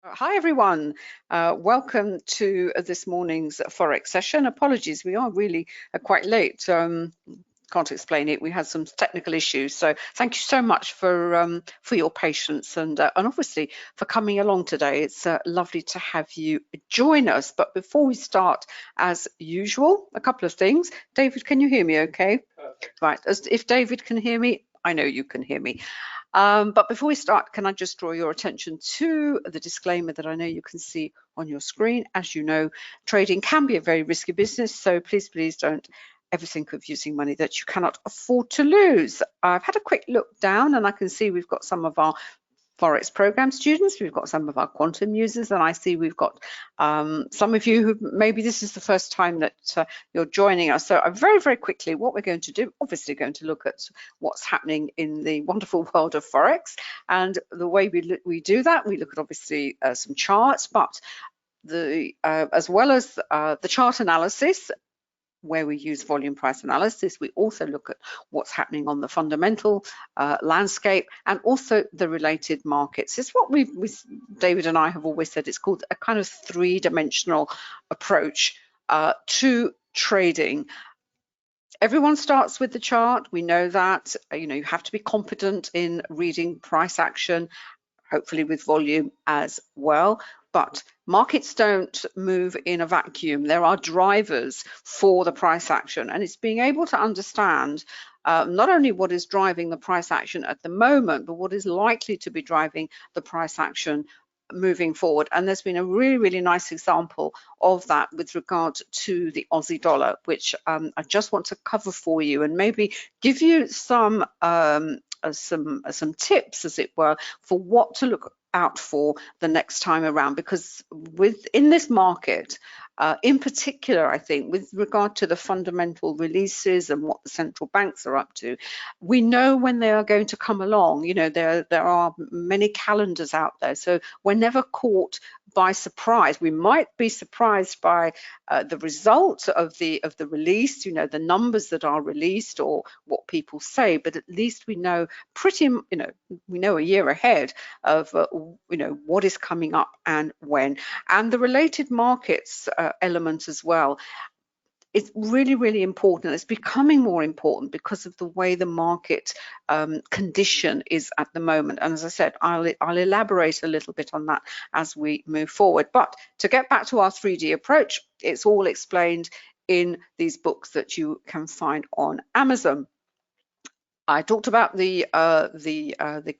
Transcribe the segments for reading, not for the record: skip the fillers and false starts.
Hi everyone, welcome to this morning's Forex session. Apologies, we are really quite late. Can't explain it. We had some technical issues, so thank you so much for your patience and obviously for coming along today. It's lovely to have you join us. But before we start, as usual, a couple of things. David, can you hear me? Okay. Perfect. Right. If David can hear me, I know you can hear me. But before we start, can I just draw your attention to the disclaimer that I know you can see on your screen. As you know, trading can be a very risky business, so please don't ever think of using money that you cannot afford to lose. I've had a quick look down and I can see we've got some of our Forex program students, we've got some of our quantum users, and I see we've got some of you who maybe this is the first time that you're joining us. So very quickly, what we're going to do, obviously going to look at what's happening in the wonderful world of Forex, and the way we do that, we look at obviously some charts, but as well as the chart analysis, where we use volume price analysis, we also look at what's happening on the fundamental landscape and also the related markets. It's what David and I have always said, it's called a kind of three-dimensional approach to trading. Everyone starts with the chart. We know that, you have to be competent in reading price action, hopefully with volume as well. But markets don't move in a vacuum. There are drivers for the price action, and it's being able to understand not only what is driving the price action at the moment, but what is likely to be driving the price action moving forward. And there's been a really nice example of that with regard to the Aussie dollar, which I just want to cover for you and maybe give you some tips, as it were, for what to look out for the next time around, because within this market, in particular, I think with regard to the fundamental releases and what the central banks are up to, we know when they are going to come along. There are many calendars out there, so we're never caught by surprise. We might be surprised by the result of the release, the numbers that are released or what people say, but at least we know we know a year ahead of what is coming up and when. And the related markets element as well, it's really important. It's becoming more important because of the way the market condition is at the moment. And as I said, I'll elaborate a little bit on that as we move forward. But to get back to our 3D approach, it's all explained in these books that you can find on Amazon. I talked about the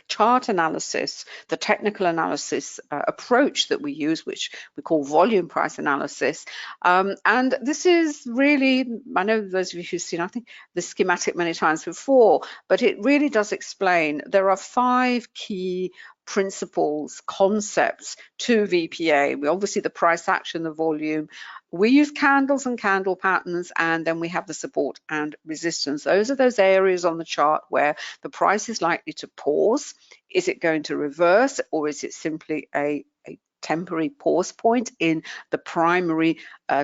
chart analysis, the technical analysis approach that we use, which we call volume price analysis. And this is really, I know those of you who've seen, I think, the schematic many times before, but it really does explain. There are 5 key principles, concepts to VPA. We obviously the price action, the volume. We use candles and candle patterns, and then we have the support and resistance. Those are those areas on the chart where the price is likely to pause. Is it going to reverse, or is it simply a temporary pause point in the primary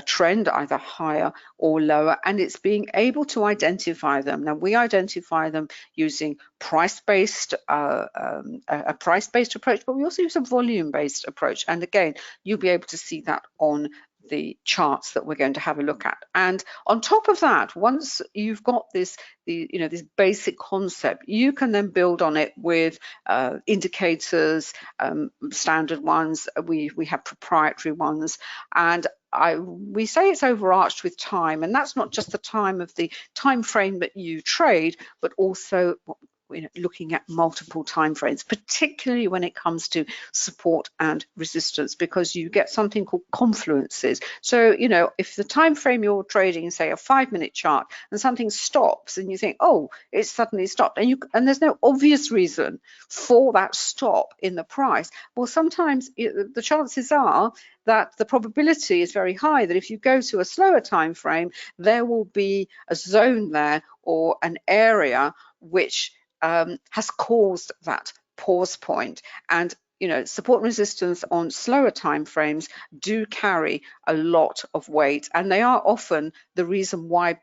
trend, either higher or lower? And it's being able to identify them. Now, we identify them using price-based, a price-based approach, but we also use a volume-based approach. And again, you'll be able to see that on the charts that we're going to have a look at. And on top of that, once you've got this basic concept, you can then build on it with indicators, standard ones. We have proprietary ones, and we say it's overarched with time, and that's not just the time of the time frame that you trade, but also looking at multiple time frames, particularly when it comes to support and resistance, because you get something called confluences. So, if the time frame you're trading, say a 5-minute chart, and something stops and you think, oh, it's suddenly stopped, and there's no obvious reason for that stop in the price, well, sometimes the chances are that the probability is very high that if you go to a slower time frame, there will be a zone there or an area which has caused that pause point. And support and resistance on slower time frames do carry a lot of weight, and they are often the reason why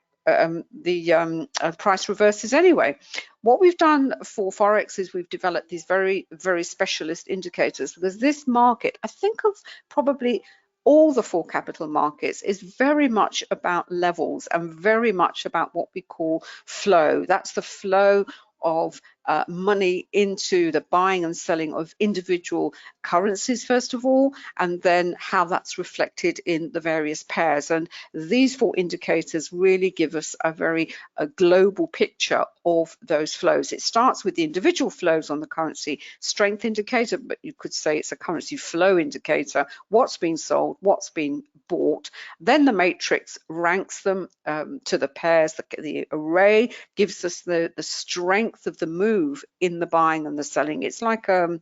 price reverses anyway. What we've done for Forex is we've developed these very, very specialist indicators, because this market, I think of probably all the 4 capital markets, is very much about levels and very much about what we call flow. That's the flow of money into the buying and selling of individual currencies, first of all, and then how that's reflected in the various pairs. And these 4 indicators really give us a global picture of those flows. It starts with the individual flows on the currency strength indicator, but you could say it's a currency flow indicator, what's being sold, what's being bought. Then the matrix ranks them to the pairs. The array gives us the strength of the move in the buying and the selling. It's like the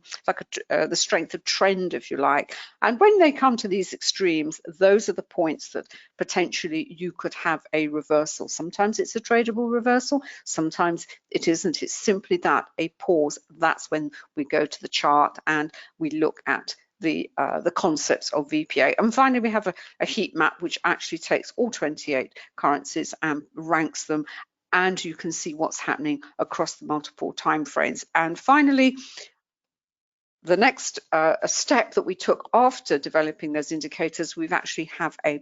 strength of trend, if you like. And when they come to these extremes, those are the points that potentially you could have a reversal. Sometimes it's a tradable reversal, sometimes it isn't. It's simply that, a pause. That's when we go to the chart and we look at the concepts of VPA. And finally, we have a heat map which actually takes all 28 currencies and ranks them, and you can see what's happening across the multiple time frames. And finally, the next step that we took after developing those indicators, we've actually have a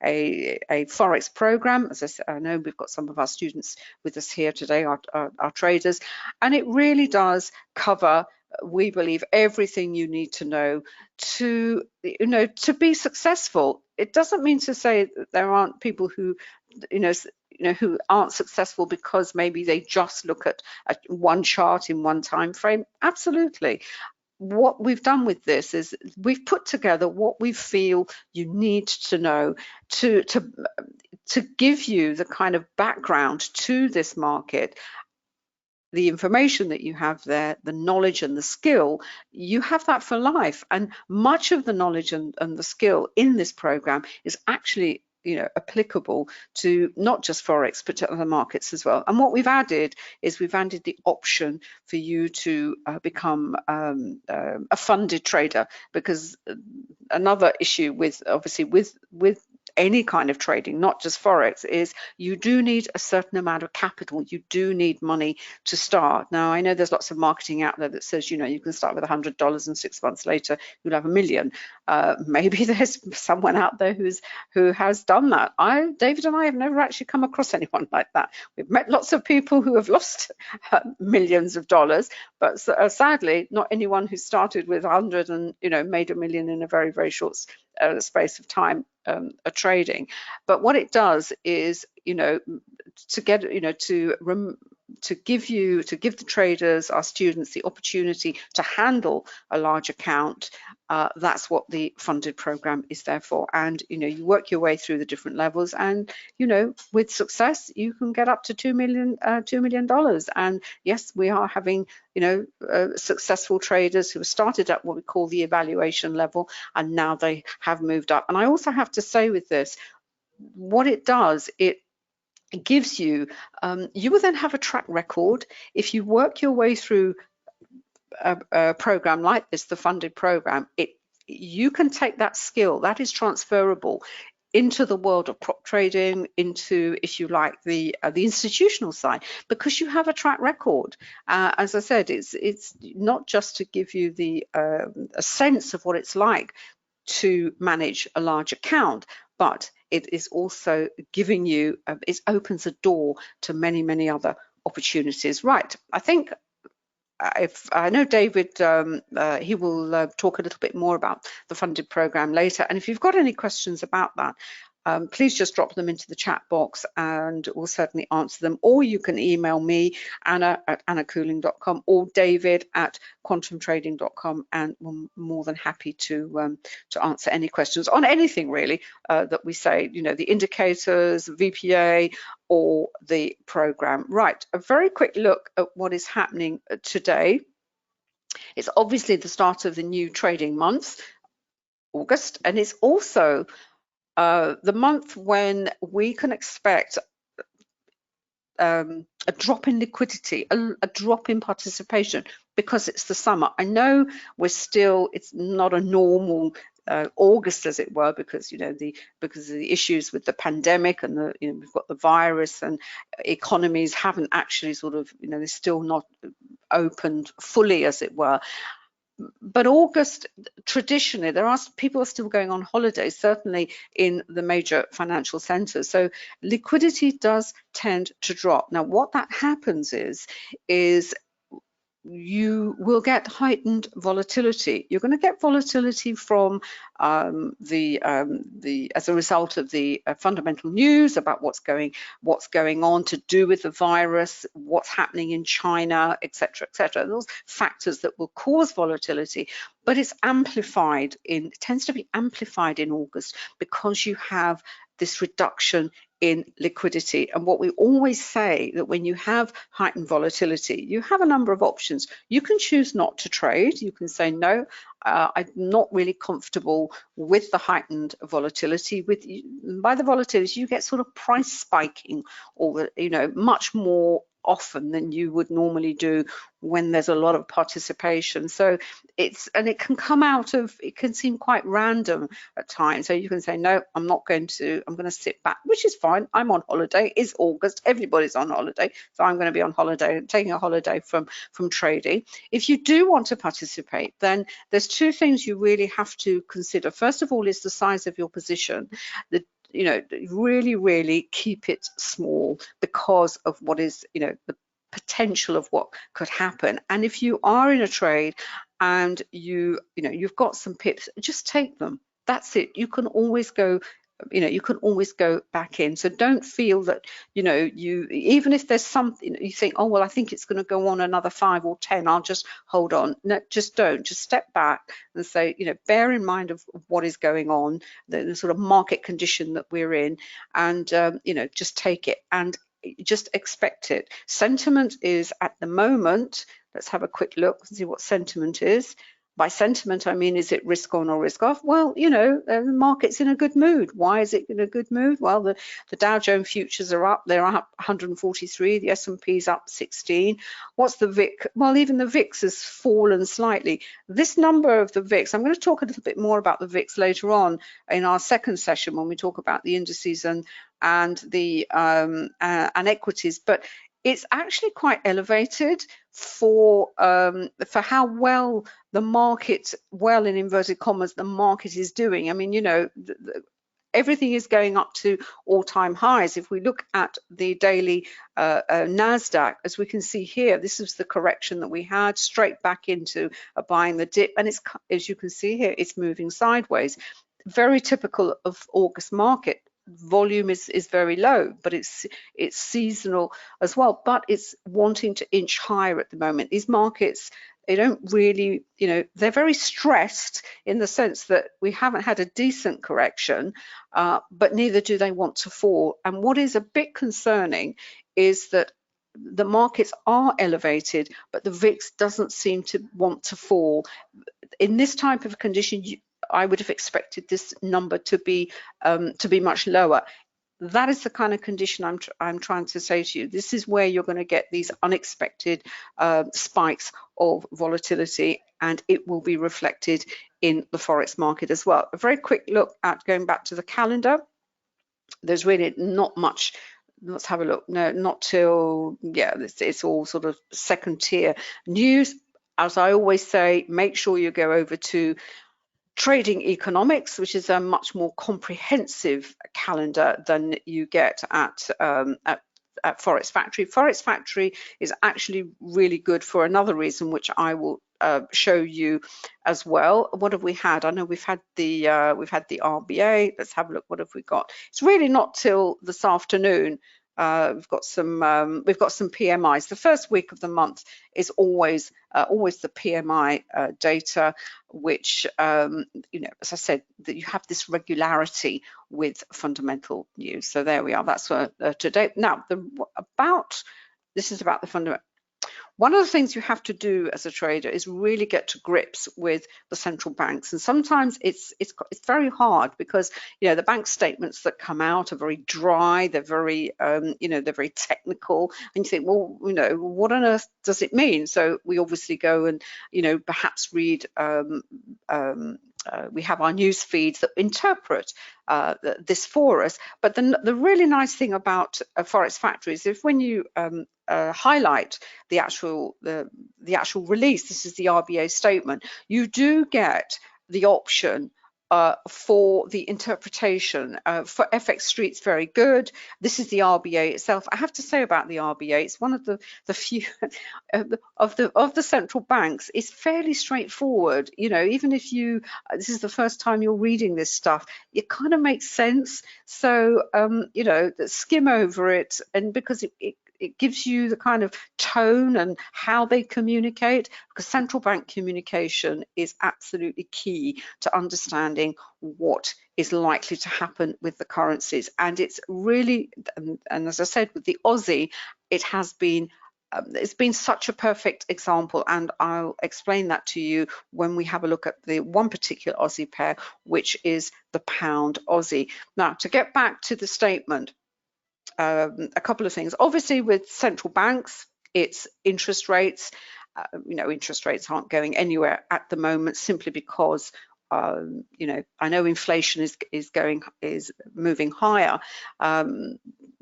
Forex program. As I said, I know we've got some of our students with us here today, our traders, and it really does cover, we believe, everything you need to know to be successful. It doesn't mean to say that there aren't people who who aren't successful because maybe they just look at one chart in one time frame. Absolutely. What we've done with this is we've put together what we feel you need to know to give you the kind of background to this market. The information that you have there, the knowledge and the skill, you have that for life. And much of the knowledge and the skill in this program is actually applicable to not just Forex, but to other markets as well. And what we've added is we've added the option for you to become a funded trader, because another issue with, obviously, with any kind of trading, not just Forex, is you do need a certain amount of capital. You do need money to start. Now, I know there's lots of marketing out there that says, you can start with $100 and 6 months later you'll have $1 million. Maybe there's someone out there who has done that. David and I have never actually come across anyone like that. We've met lots of people who have lost millions of dollars, but sadly, not anyone who started with 100 and made $1 million in a very, very short space of time trading. But what it does is, to give the traders, our students, the opportunity to handle a large account. That's what the funded program is there for. And you work your way through the different levels, and with success you can get up to $2 million. And yes, we are having successful traders who have started at what we call the evaluation level, and now they have moved up. And I also have to say with this, what it does, it gives you, you will then have a track record. If you work your way through a program like this, the funded program, you can take that skill that is transferable into the world of prop trading, into, if you like, the institutional side, because you have a track record. As I said, it's not just to give you a sense of what it's like to manage a large account, but it is also giving you, it opens a door to many, many other opportunities. Right, I think I know David, he will talk a little bit more about the funded program later. And if you've got any questions about that, please just drop them into the chat box and we'll certainly answer them. Or you can email me, anna@annacooling.com, or david@quantumtrading.com, and we're more than happy to answer any questions on anything really that we say, the indicators, VPA, or the program. Right, a very quick look at what is happening today. It's obviously the start of the new trading month, August, and it's also the month when we can expect a drop in liquidity, a drop in participation, because it's the summer. I know it's not a normal August, as it were, because because of the issues with the pandemic and we've got the virus, and economies haven't actually sort of they're still not opened fully, as it were. But August, traditionally, people are still going on holiday, certainly in the major financial centres. So liquidity does tend to drop. Now, what that happens is you will get heightened volatility. You're going to get volatility from as a result of the fundamental news about what's going on to do with the virus, what's happening in China, etc., etc. Those factors that will cause volatility, but it tends to be amplified in August because you have this reduction in liquidity. And what we always say, that when you have heightened volatility, you have a number of options. You can choose not to trade. You can say, no, I'm not really comfortable with the heightened volatility. By the volatility, you get sort of price spiking, or much more often than you would normally do when there's a lot of participation. So it can seem quite random at times. So you can say, no, I'm going to sit back, which is fine. I'm on holiday. It's August, everybody's on holiday, so I'm going to be on holiday, taking a holiday from trading. If you do want to participate, then there's two things you really have to consider. First of all is the size of your position. Really keep it small because of what is, the potential of what could happen. And if you are in a trade and you've got some pips, just take them. That's it. You can always go back in. So don't feel that, even if there's something you think, oh, well, I think it's going to go on another 5 or 10, I'll just hold on. No, just don't. Just step back and say, bear in mind of what is going on, the sort of market condition that we're in, and, just take it and just expect it. Sentiment is at the moment, let's have a quick look and see what sentiment is. By sentiment, I mean, is it risk on or risk off? Well, the market's in a good mood. Why is it in a good mood? Well, the Dow Jones futures are up. They're up 143. The S&P's up 16. What's the VIX? Well, even the VIX has fallen slightly. This number of the VIX, I'm going to talk a little bit more about the VIX later on in our second session when we talk about the indices and the and equities, but it's actually quite elevated for how well the market, well in inverted commas, the market is doing. I mean, everything is going up to all-time highs. If we look at the daily NASDAQ, as we can see here, this is the correction that we had, straight back into buying the dip, and it's, as you can see here, it's moving sideways. Very typical of August market. Volume is very low, but it's seasonal as well, but it's wanting to inch higher at the moment. These markets, they don't really, they're very stressed in the sense that we haven't had a decent correction, but neither do they want to fall. And what is a bit concerning is that the markets are elevated, but the VIX doesn't seem to want to fall. In this type of condition, I would have expected this number to be much lower. That is the kind of condition I'm trying to say to you. This is where you're going to get these unexpected spikes of volatility, and it will be reflected in the Forex market as well. A very quick look at going back to the calendar. There's really not much. Let's have a look. No, not till, it's all sort of second tier news. As I always say, make sure you go over to Trading Economics, which is a much more comprehensive calendar than you get at Forex Factory. Forex Factory is actually really good for another reason, which I will show you as well. What have we had? I know we've had the RBA. Let's have a look. What have we got? It's really not till this afternoon. We've got some PMIs. The first week of the month is always the PMI data, which as I said, that you have this regularity with fundamental news. So there we are. That's today. Now, this is about the fundamental. One of the things you have to do as a trader is really get to grips with the central banks, and sometimes it's very hard because the bank statements that come out are very dry, they're very they're very technical, and you think, well, what on earth does it mean? So we obviously go and perhaps read we have our news feeds that interpret this for us. But the really nice thing about Forex Factory is if when you highlight the actual release, this is the RBA statement, you do get the option for the interpretation. For FX Street's very good. This is the RBA itself. I have to say about the RBA, it's one of the few of the central banks. It's fairly straightforward. You know, even if this is the first time you're reading this stuff, it kind of makes sense. So you know, skim over it, and because it gives you the kind of tone and how they communicate, because central bank communication is absolutely key to understanding what is likely to happen with the currencies. And it's really, and as I said, with the Aussie, it has been it's been such a perfect example, and I'll explain that to you when we have a look at the one particular Aussie pair, which is the pound Aussie. Now, to get back to the statement, a couple of things. Obviously, with central banks, it's interest rates. You know, interest rates aren't going anywhere at the moment simply because you know, I know inflation is moving higher,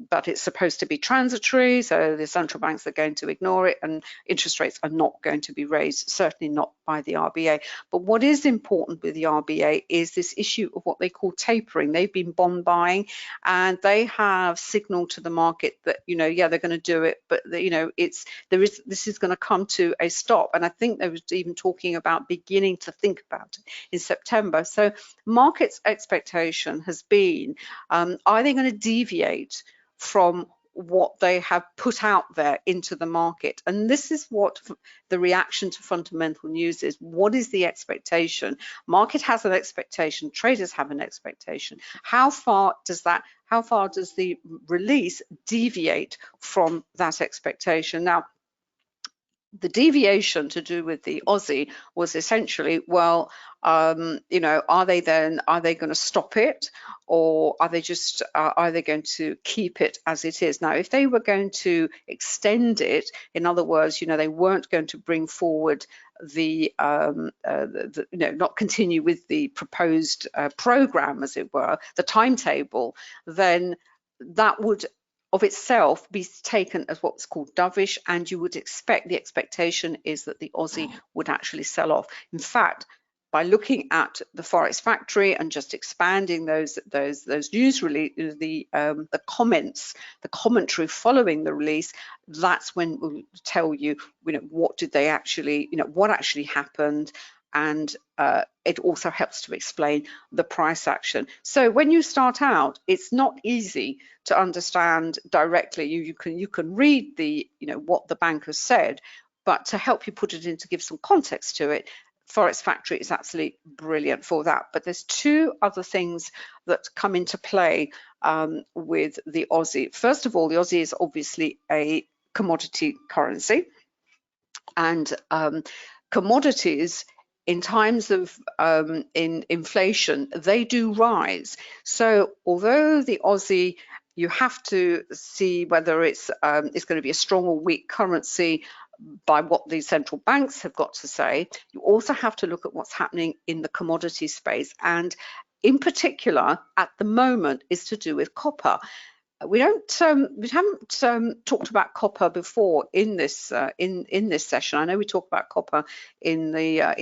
but it's supposed to be transitory, so the central banks are going to ignore it, and interest rates are not going to be raised, certainly not by the RBA. But what is important with the RBA is this issue of what they call tapering. They've been bond buying, and they have signaled to the market that, you know, yeah, they're going to do it, but you know, this is going to come to a stop. And I think they was even talking about beginning to think about it in September. So market's expectation has been, are they going to deviate from what they have put out there into the market? And this is what the reaction to fundamental news is. What is the expectation? Market has an expectation, traders have an expectation. How far does the release deviate from that expectation? Now, the deviation to do with the Aussie was essentially, well, you know, are they going to stop it, or are they going to keep it as it is? Now, if they were going to extend it, in other words, you know, they weren't going to bring forward you know, not continue with the proposed program, as it were, the timetable, then that would of itself be taken as what's called dovish, and you would expect, the expectation is that the Aussie would actually sell off. In fact, by looking at the Forex Factory and just expanding those news release, the comments, the commentary following the release, that's when we'll tell you, you know, what did they actually, you know, what actually happened. And it also helps to explain the price action. So when you start out, it's not easy to understand directly. You can read the, you know, what the bank has said, but to help you put it in, to give some context to it, Forex Factory is absolutely brilliant for that. But there's two other things that come into play with the Aussie. First of all, the Aussie is obviously a commodity currency, and commodities, in times of in inflation, they do rise. So although the Aussie, you have to see whether it's going to be a strong or weak currency by what the central banks have got to say. You also have to look at what's happening in the commodity space, and in particular at the moment is to do with copper. We haven't talked about copper before in this in this session. I know we talked about copper in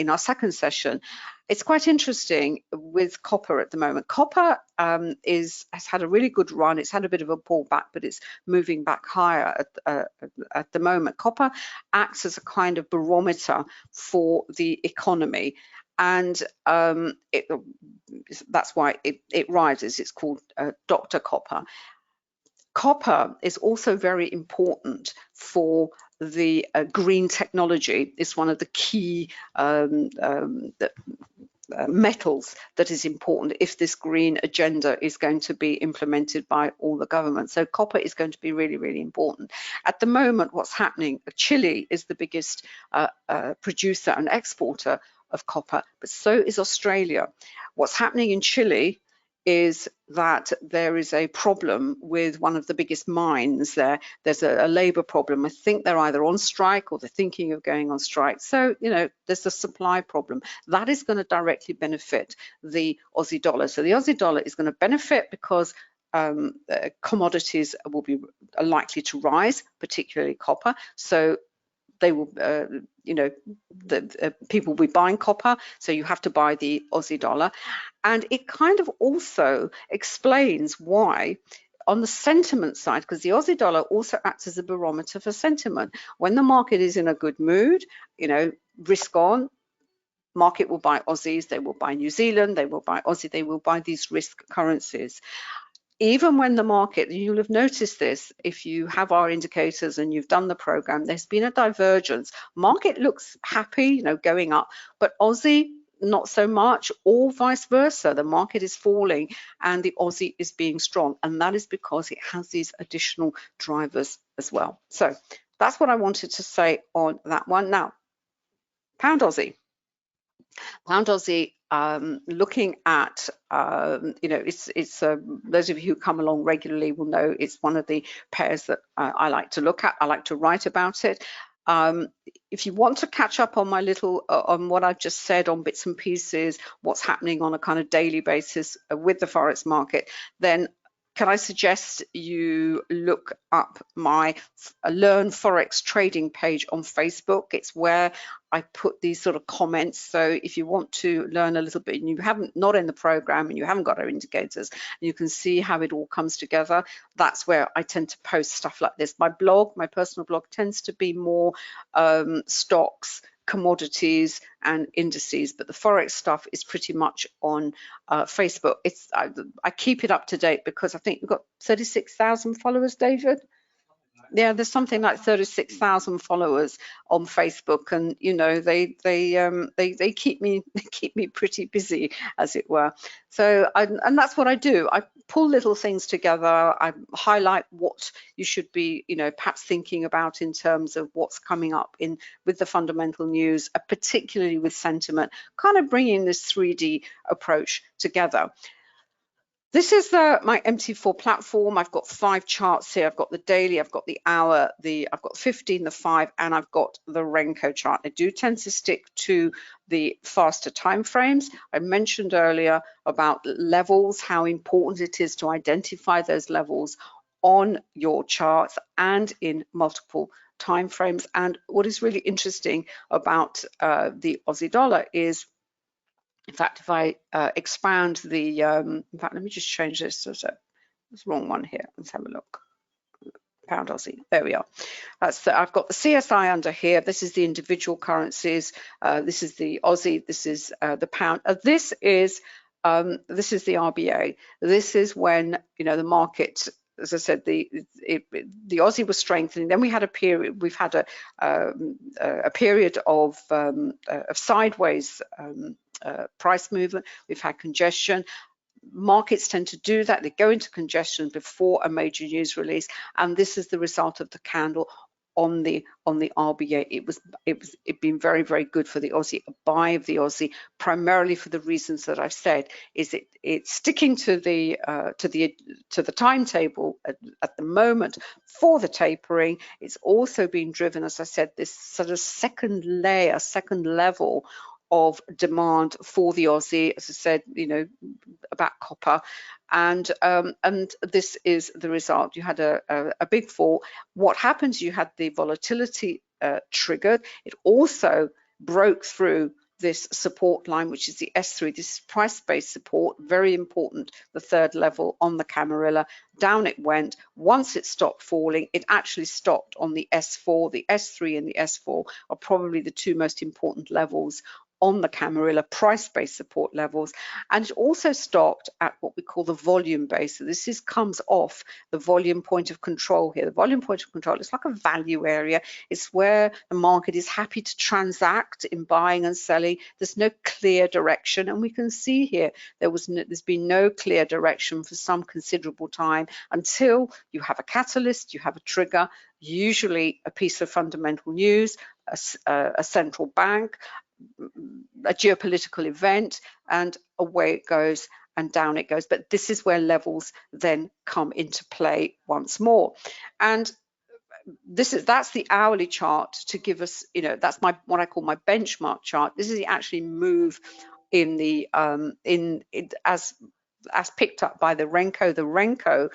our second session. It's quite interesting with copper at the moment. Copper has had a really good run. It's had a bit of a pullback, but it's moving back higher at the moment. Copper acts as a kind of barometer for the economy, and that's why it rises. It's called Dr. Copper. Copper is also very important for the green technology. It's one of the key metals that is important if this green agenda is going to be implemented by all the governments. So copper is going to be really, really important. At the moment, what's happening, Chile is the biggest producer and exporter of copper, but so is Australia. What's happening in Chile is that there is a problem with one of the biggest mines there. There's a labour problem. I think they're either on strike or they're thinking of going on strike. So, you know, there's a supply problem. That is going to directly benefit the Aussie dollar. So the Aussie dollar is going to benefit because commodities will be likely to rise, particularly copper. So they will, you know, people will be buying copper, so you have to buy the Aussie dollar. And it kind of also explains why on the sentiment side, because the Aussie dollar also acts as a barometer for sentiment. When the market is in a good mood, you know, risk on, market will buy Aussies, they will buy New Zealand, they will buy Aussie, they will buy these risk currencies. Even when the market, you'll have noticed this, if you have our indicators and you've done the program, there's been a divergence. Market looks happy, you know, going up, but Aussie, not so much, or vice versa. The market is falling and the Aussie is being strong. And that is because it has these additional drivers as well. So that's what I wanted to say on that one. Now, Pound Aussie. Pound Aussie, looking at, you know, it's those of you who come along regularly will know it's one of the pairs that I like to look at. I like to write about it. If you want to catch up on my little, on what I've just said on bits and pieces, what's happening on a kind of daily basis with the Forex market, then can I suggest you look up my Learn Forex Trading page on Facebook? It's where I put these sort of comments. So if you want to learn a little bit and you haven't, not in the program and you haven't got our indicators, you can see how it all comes together. That's where I tend to post stuff like this. My blog, my personal blog, tends to be more stocks, commodities and indices, but the Forex stuff is pretty much on Facebook. I keep it up to date because I think we've got 36,000 followers, David. Yeah, there's something like 36,000 followers on Facebook, and you know they keep me pretty busy, as it were. So and that's what I do. I pull little things together. I highlight what you should be, you know, perhaps thinking about in terms of what's coming up in with the fundamental news, particularly with sentiment. Kind of bringing this 3D approach together. This is my MT4 platform. I've got 5 charts here. I've got the daily, I've got the hour, I've got 15, the 5, and I've got the Renko chart. I do tend to stick to the faster time frames. I mentioned earlier about levels, how important it is to identify those levels on your charts and in multiple time frames. And what is really interesting about the Aussie dollar is, in fact, if I expand the, in fact, let me just change this. There's the wrong one here. Let's have a look. Pound Aussie. There we are. I've got the CSI under here. This is the individual currencies. This is the Aussie. This is the pound. This is the RBA. This is when, you know, the market, as I said, the Aussie was strengthening. Then we had a period. We've had a period of sideways price movement. We've had congestion. Markets tend to do that. They go into congestion before a major news release, and this is the result of the candle on the RBA. It's been very, very good for the Aussie. A buy of the Aussie, primarily for the reasons that I've said. Is it's sticking to the timetable at the moment for the tapering. It's also been driven, as I said, this sort of second level of demand for the Aussie, as I said, you know, about copper, and this is the result. You had a big fall. What happens? You had the volatility triggered. It also broke through this support line, which is the S3. This is price-based support, very important, the third level on the Camarilla. Down it went. Once it stopped falling, it actually stopped on the S4. The S3 and the S4 are probably the 2 most important levels on the Camarilla, price-based support levels, and it also stopped at what we call the volume base. So this comes off the volume point of control here. The volume point of control is like a value area. It's where the market is happy to transact in buying and selling. There's no clear direction, and we can see here there's been no clear direction for some considerable time until you have a catalyst, you have a trigger, usually a piece of fundamental news, a central bank, a geopolitical event, and away it goes. and down it goes. But this is where levels then come into play once more. And that's the hourly chart to give us, you know, that's my what I call my benchmark chart. This is the actually move in the as picked up by the Renko. The Renko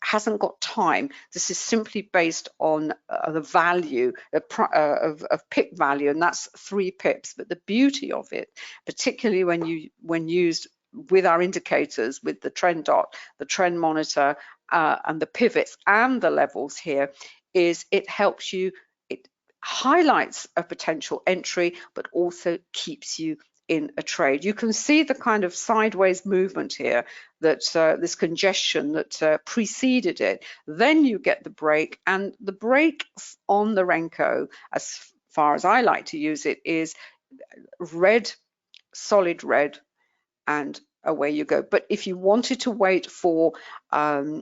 hasn't got time. This is simply based on the value of pip value, and that's 3 pips. But the beauty of it, particularly when used with our indicators, with the trend dot, the trend monitor, and the pivots and the levels here, is it helps you, it highlights a potential entry, but also keeps you in a trade. You can see the kind of sideways movement here, that this congestion that preceded it. Then you get the break, and the break on the Renko, as far as I like to use it, is red, solid red, and away you go. But if you wanted to wait for a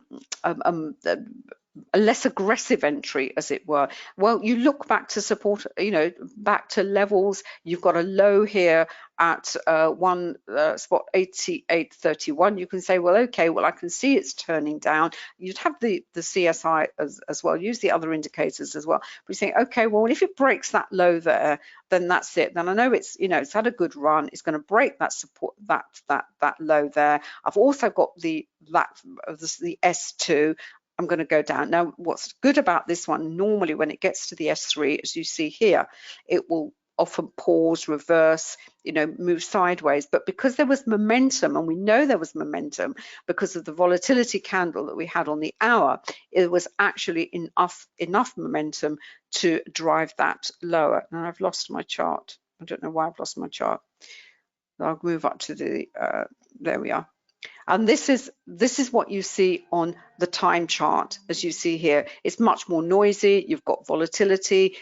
less aggressive entry, as it were, well, you look back to support, you know, back to levels. You've got a low here at spot 88.31. You can say, well, okay, well, I can see it's turning down. You'd have the CSI as well, use the other indicators as well. But you think, okay, well, if it breaks that low there, then that's it. Then I know it's, you know, it's had a good run. It's going to break that support, that low there. I've also got the S2. I'm going to go down. Now, what's good about this one, normally when it gets to the S3, as you see here, it will often pause, reverse, you know, move sideways. But because there was momentum, and we know there was momentum because of the volatility candle that we had on the hour, it was actually enough momentum to drive that lower. And I've lost my chart. I don't know why I've lost my chart. I'll move up to the, there we are. And this is what you see on the time chart, as you see here. It's much more noisy. You've got volatility,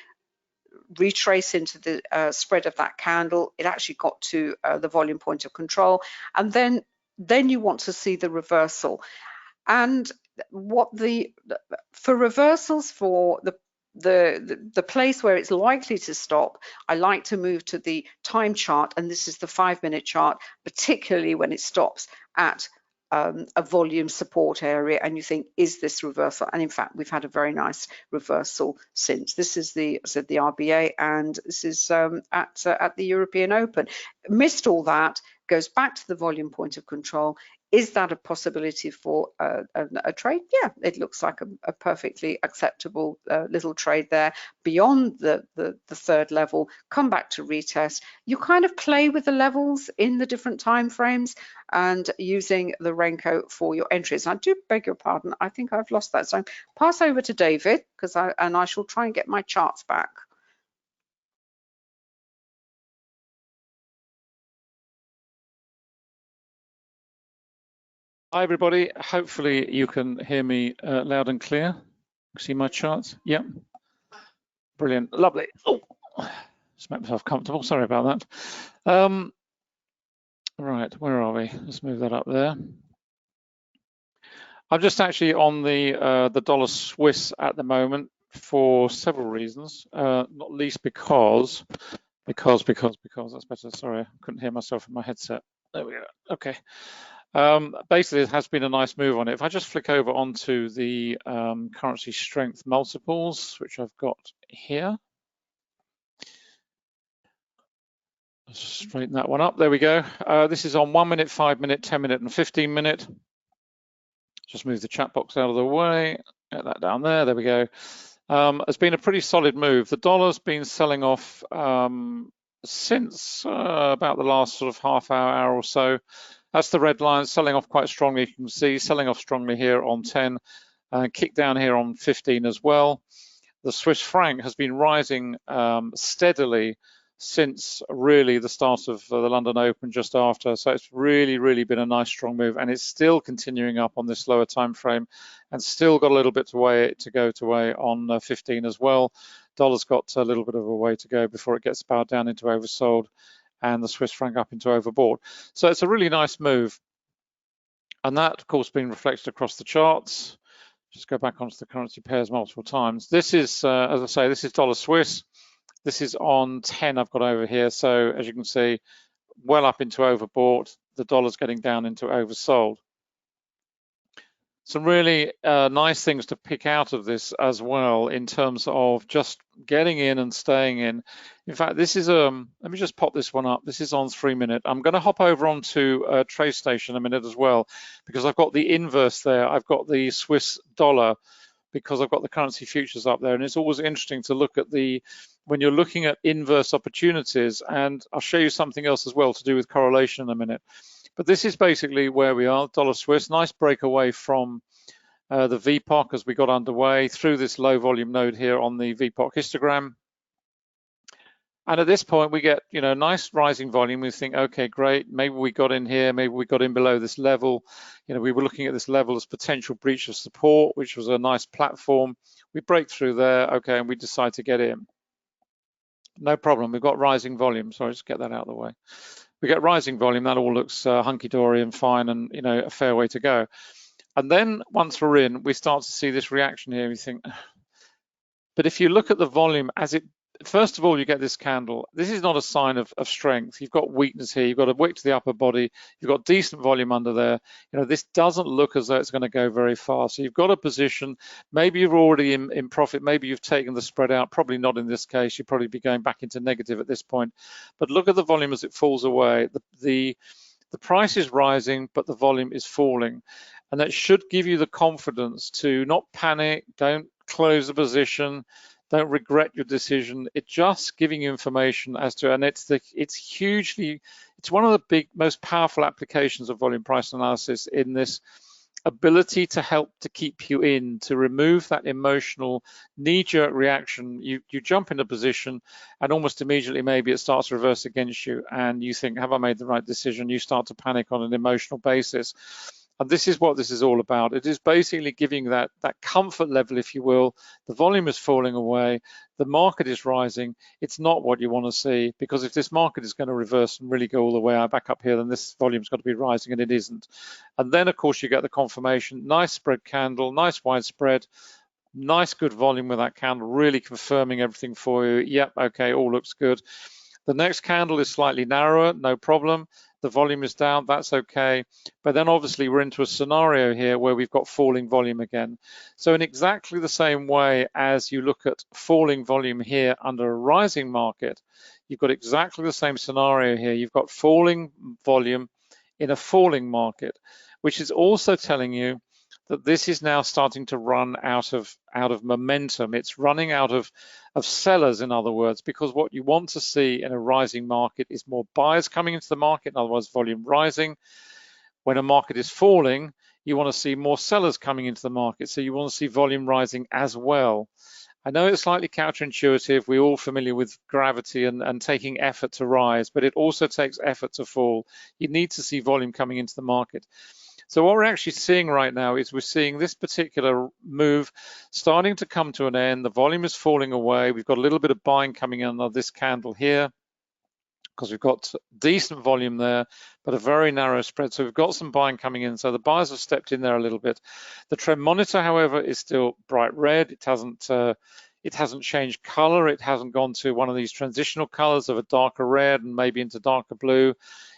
retrace into the spread of that candle. It actually got to the volume point of control, and then you want to see the reversal. And for reversals, for the place where it's likely to stop, I like to move to the time chart, and this is the 5-minute chart, particularly when it stops at a volume support area, and you think, is this reversal? And in fact, we've had a very nice reversal since. This is the RBA, and this is at the European Open. Missed all that, goes back to the volume point of control. Is that a possibility for a trade? Yeah, it looks like a perfectly acceptable little trade there. Beyond the third level, come back to retest. You kind of play with the levels in the different time frames and using the Renko for your entries. And I do beg your pardon, I think I've lost that. So pass over to David, because I shall try and get my charts back. Hi everybody, hopefully you can hear me loud and clear. See my charts? Yep. Brilliant, lovely. Oh, just make myself comfortable, sorry about that. Right, where are we? Let's move that up there. I'm just actually on the dollar Swiss at the moment for several reasons, not least because that's better, sorry, I couldn't hear myself in my headset. There we go, okay. Basically, it has been a nice move on it. If I just flick over onto the currency strength multiples, which I've got here. Let's straighten that one up. There we go. This is on 1 minute, 5 minute, 10 minute, and 15 minute. Just move the chat box out of the way. Get that down there. There we go. It's been a pretty solid move. The dollar's been selling off since about the last sort of half hour or so. That's the red line, selling off quite strongly. You can see selling off strongly here on 10, kick down here on 15 as well. The Swiss franc has been rising steadily since really the start of the London Open just after. So it's really been a nice strong move, and it's still continuing up on this lower time frame and still got a little bit to go on 15 as well. Dollar's got a little bit of a way to go before it gets bowed down into oversold and the Swiss franc up into overbought. So it's a really nice move. And that, of course, being reflected across the charts. Just go back onto the currency pairs multiple times. This is, as I say, this is dollar Swiss. This is on 10 I've got over here. So as you can see, well up into overbought. the dollar's getting down into oversold. Some really nice things to pick out of this as well in terms of just getting in and staying in. In fact, this is let me just pop this one up. This is on 3 minute. I'm going to hop over onto TradeStation a minute as well, because I've got the inverse there. I've got the Swiss dollar, because I've got the currency futures up there, and it's always interesting to look at when you're looking at inverse opportunities, and I'll show you something else as well to do with correlation in a minute. But this is basically where we are, dollar Swiss, nice breakaway from the VPOC as we got underway through this low volume node here on the VPOC histogram. And at this point we get, nice rising volume. We think, okay, great, maybe we got in here, maybe we got in below this level. We were looking at this level as potential breach of support, which was a nice platform. We break through there, okay, and we decide to get in. No problem, we've got rising volume. Sorry, just get that out of the way. We get rising volume, that all looks hunky-dory and fine, and a fair way to go. And then once we're in, we start to see this reaction here. We think, but if you look at the volume as it, first of all, you get this candle. This is not a sign of strength. You've got weakness here. You've got a wick to the upper body. You've got decent volume under there. This doesn't look as though it's going to go very far. So you've got a position. Maybe you're already in profit. Maybe you've taken the spread out. Probably not in this case. You'd probably be going back into negative at this point. But look at the volume as it falls away. The price is rising, but the volume is falling. And that should give you the confidence to not panic, don't close the position, don't regret your decision. It's just giving you information as to, and it's one of the most powerful applications of volume price analysis in this ability to help to keep you in, to remove that emotional knee-jerk reaction. You jump in a position and almost immediately maybe it starts to reverse against you and you think, have I made the right decision? You start to panic on an emotional basis. And this is what this is all about. It is basically giving that comfort level, if you will. The volume is falling away. The market is rising. It's not what you want to see, because if this market is going to reverse and really go all the way back up here, then this volume's got to be rising, and it isn't. And then, of course, you get the confirmation. Nice spread candle, nice wide spread, nice good volume with that candle, really confirming everything for you. Yep, okay, all looks good. The next candle is slightly narrower, no problem. The volume is down, that's okay. But then obviously we're into a scenario here where we've got falling volume again. So in exactly the same way as you look at falling volume here under a rising market, you've got exactly the same scenario here. You've got falling volume in a falling market, which is also telling you that this is now starting to run out of momentum. It's running out of sellers, in other words, because what you want to see in a rising market is more buyers coming into the market, in other words, volume rising. When a market is falling, you want to see more sellers coming into the market, so you want to see volume rising as well. I know it's slightly counterintuitive. We're all familiar with gravity and taking effort to rise, but it also takes effort to fall. You need to see volume coming into the market. So what we're actually seeing right now is we're seeing this particular move starting to come to an end. The volume is falling away. We've got a little bit of buying coming in on this candle here because we've got decent volume there, but a very narrow spread. So we've got some buying coming in. So the buyers have stepped in there a little bit. The trend monitor, however, is still bright red. It hasn't changed color. It hasn't gone to one of these transitional colors of a darker red and maybe into darker blue.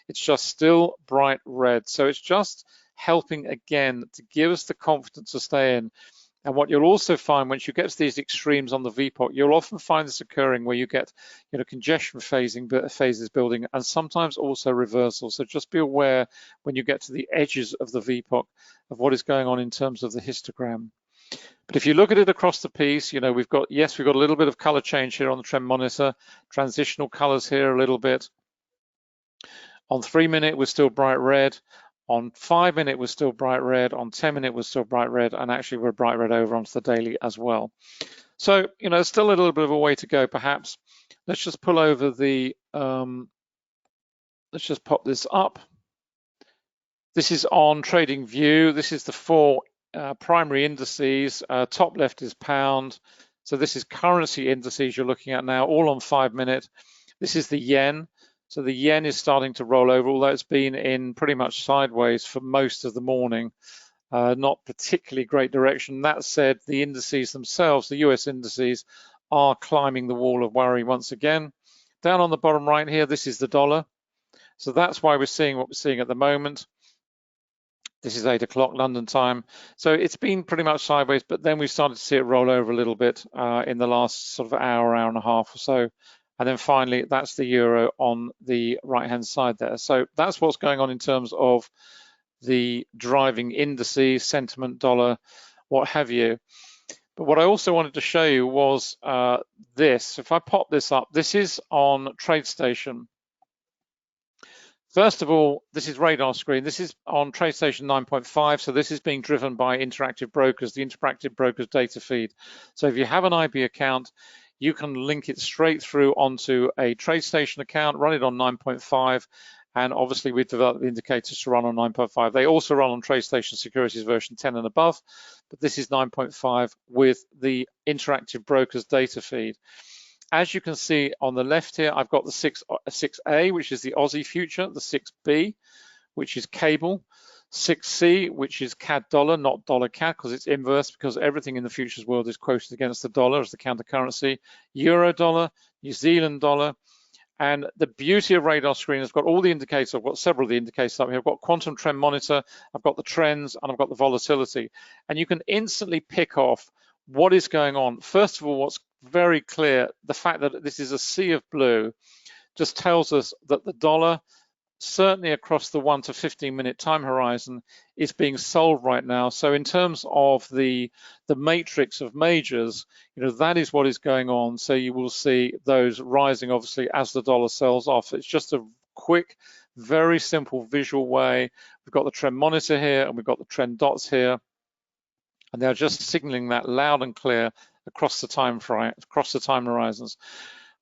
It's just still bright red. So it's just helping again to give us the confidence to stay in. And what you'll also find once you get to these extremes on the VPOC, you'll often find this occurring where you get congestion phases building and sometimes also reversal. So just be aware when you get to the edges of the VPOC of what is going on in terms of the histogram. But if you look at it across the piece, we've got a little bit of color change here on the trend monitor, transitional colors here a little bit. On 3 minute, we're still bright red. On 5 minute, we're still bright red. On 10 minute, we're still bright red. And actually, we're bright red over onto the daily as well. So, still a little bit of a way to go, perhaps. Let's just pull over the, let's just pop this up. This is on Trading View. This is the 4 primary indices. Top left is pound. So this is currency indices you're looking at now, all on 5 minute. This is the yen. So the yen is starting to roll over, although it's been in pretty much sideways for most of the morning. Not particularly great direction. That said, the indices themselves, the US indices, are climbing the wall of worry once again. Down on the bottom right here, this is the dollar. So that's why we're seeing what we're seeing at the moment. This is 8 o'clock London time. So it's been pretty much sideways, but then we started to see it roll over a little bit in the last sort of hour and a half or so. And then finally, that's the euro on the right-hand side there. So that's what's going on in terms of the driving indices, sentiment, dollar, what have you. But what I also wanted to show you was this. If I pop this up, this is on TradeStation. First of all, this is radar screen. This is on TradeStation 9.5. So this is being driven by Interactive Brokers, the Interactive Brokers data feed. So if you have an IB account, you can link it straight through onto a TradeStation account, run it on 9.5. And obviously we've developed the indicators to run on 9.5. They also run on TradeStation Securities version 10 and above, but this is 9.5 with the Interactive Brokers data feed. As you can see on the left here, I've got the 6A, which is the Aussie future, the 6B, which is cable, 6C, which is CAD dollar, not dollar CAD, because it's inverse, because everything in the futures world is quoted against the dollar as the counter currency, Euro dollar, New Zealand dollar. And the beauty of radar screen, I've got all the indicators. I've got several of the indicators up here. I've got quantum trend monitor, I've got the trends, and I've got the volatility. And you can instantly pick off what is going on. First of all, what's very clear, the fact that this is a sea of blue just tells us that the dollar, certainly across the 1 to 15 minute time horizon, is being sold right now. So in terms of the matrix of majors, that is what is going on. So you will see those rising, obviously, as the dollar sells off. It's just a quick, very simple visual way. We've got the trend monitor here, and we've got the trend dots here, and they're just signaling that loud and clear across the time horizons.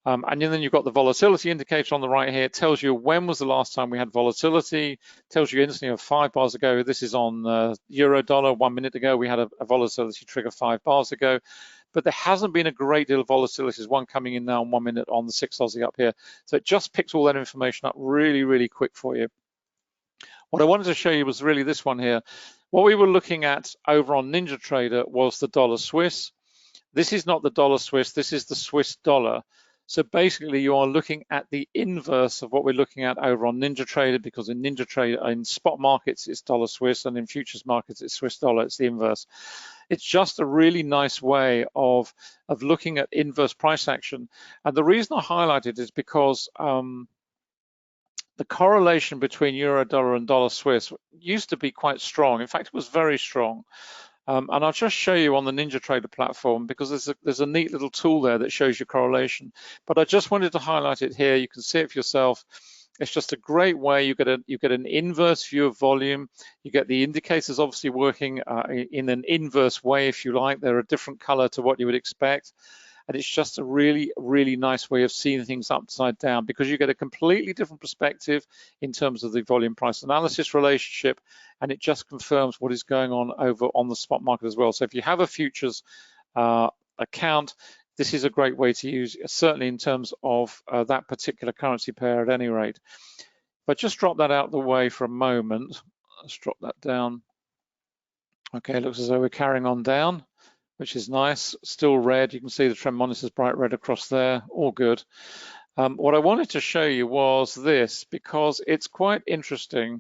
And then you've got the volatility indicator on the right here. It tells you when was the last time we had volatility. Tells you instantly 5 bars ago. This is on euro dollar. 1 minute ago we had a volatility trigger 5 bars ago, but there hasn't been a great deal of volatility. There's one coming in now in 1 minute on the 6 Aussie up here. So it just picks all that information up really, really quick for you. What I wanted to show you was really this one here. What we were looking at over on NinjaTrader was the dollar Swiss. This is not the dollar Swiss, this is the Swiss dollar. So basically you are looking at the inverse of what we're looking at over on NinjaTrader, because in NinjaTrader, in spot markets, it's dollar Swiss, and in futures markets, it's Swiss dollar, it's the inverse. It's just a really nice way of looking at inverse price action. And the reason I highlight it is because the correlation between euro dollar and dollar Swiss used to be quite strong. In fact, it was very strong. And I'll just show you on the NinjaTrader platform, because there's a neat little tool there that shows you correlation. But I just wanted to highlight it here. You can see it for yourself. It's just a great way. You get an inverse view of volume. You get the indicators obviously working in an inverse way, if you like. They're a different color to what you would expect. And it's just a really, really nice way of seeing things upside down, because you get a completely different perspective in terms of the volume price analysis relationship, and it just confirms what is going on over on the spot market as well. So if you have a futures account, this is a great way to use, certainly in terms of that particular currency pair at any rate. If I just drop that out of the way for a moment, let's drop that down. Okay, it looks as though we're carrying on down, which is nice. Still red. You can see the trend monitor's bright red across there. All good. What I wanted to show you was this, because it's quite interesting.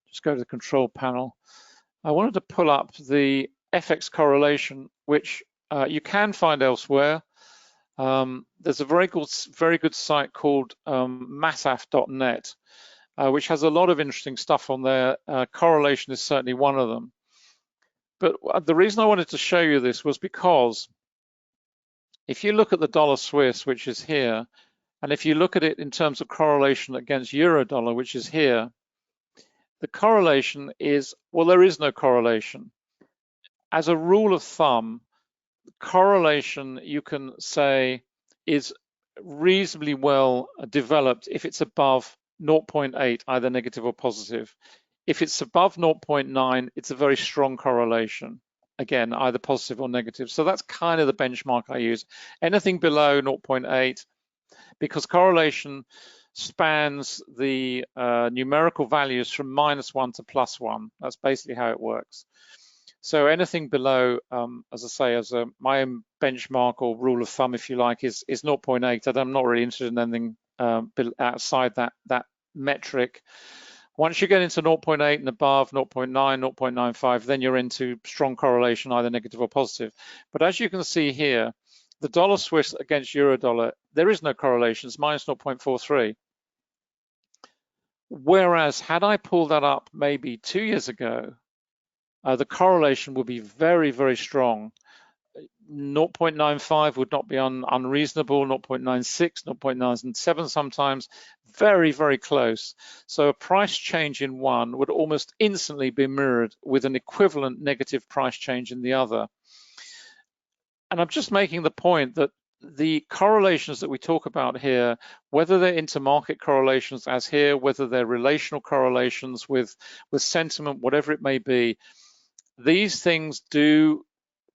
Just go to the control panel. I wanted to pull up the FX correlation, which you can find elsewhere. There's a very good site called masaf.net, which has a lot of interesting stuff on there. Correlation is certainly one of them. But the reason I wanted to show you this was because if you look at the dollar Swiss, which is here, and if you look at it in terms of correlation against euro dollar, which is here, the correlation is, well, there is no correlation. As a rule of thumb, correlation, you can say, is reasonably well developed if it's above 0.8, either negative or positive. If it's above 0.9, it's a very strong correlation. Again, either positive or negative. So that's kind of the benchmark I use. Anything below 0.8, because correlation spans the numerical values from -1 to +1. That's basically how it works. So anything below, as I say, my own benchmark or rule of thumb, if you like, is 0.8. And I'm not really interested in anything outside that metric. Once you get into 0.8 and above, 0.9, 0.95, then you're into strong correlation, either negative or positive. But as you can see here, the dollar Swiss against euro dollar, there is no correlation, it's minus 0.43. Whereas had I pulled that up maybe 2 years ago, the correlation would be very, very strong. 0.95 would not be unreasonable, 0.96, 0.97 sometimes, very, very close. So a price change in one would almost instantly be mirrored with an equivalent negative price change in the other. And I'm just making the point that the correlations that we talk about here, whether they're intermarket correlations as here, whether they're relational correlations with sentiment, whatever it may be, these things do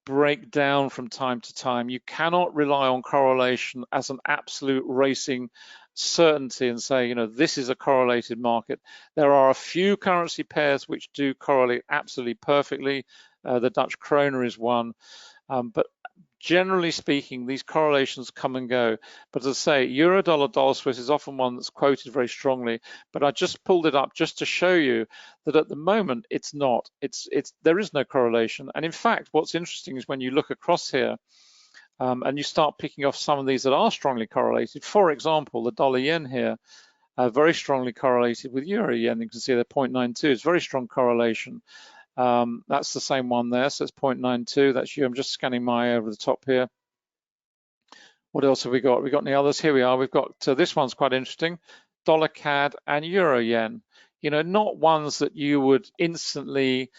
break down from time to time. You cannot rely on correlation as an absolute racing certainty and say, you know, this is a correlated market. There are a few currency pairs which do correlate absolutely perfectly. The Dutch kroner is one, but generally speaking, these correlations come and go. But as I say, euro dollar, dollar Swiss is often one that's quoted very strongly. But I just pulled it up just to show you that at the moment it's not. There is no correlation. And in fact, what's interesting is when you look across here and you start picking off some of these that are strongly correlated. For example, the dollar yen here, very strongly correlated with euro yen. You can see they're 0.92. It's very strong correlation. That's the same one there, so it's 0.92. That's you. I'm just scanning my over the top here. What else have we got? We got any others? Here we are. We've got this one's quite interesting. Dollar CAD and euro yen. You know, not ones that you would instantly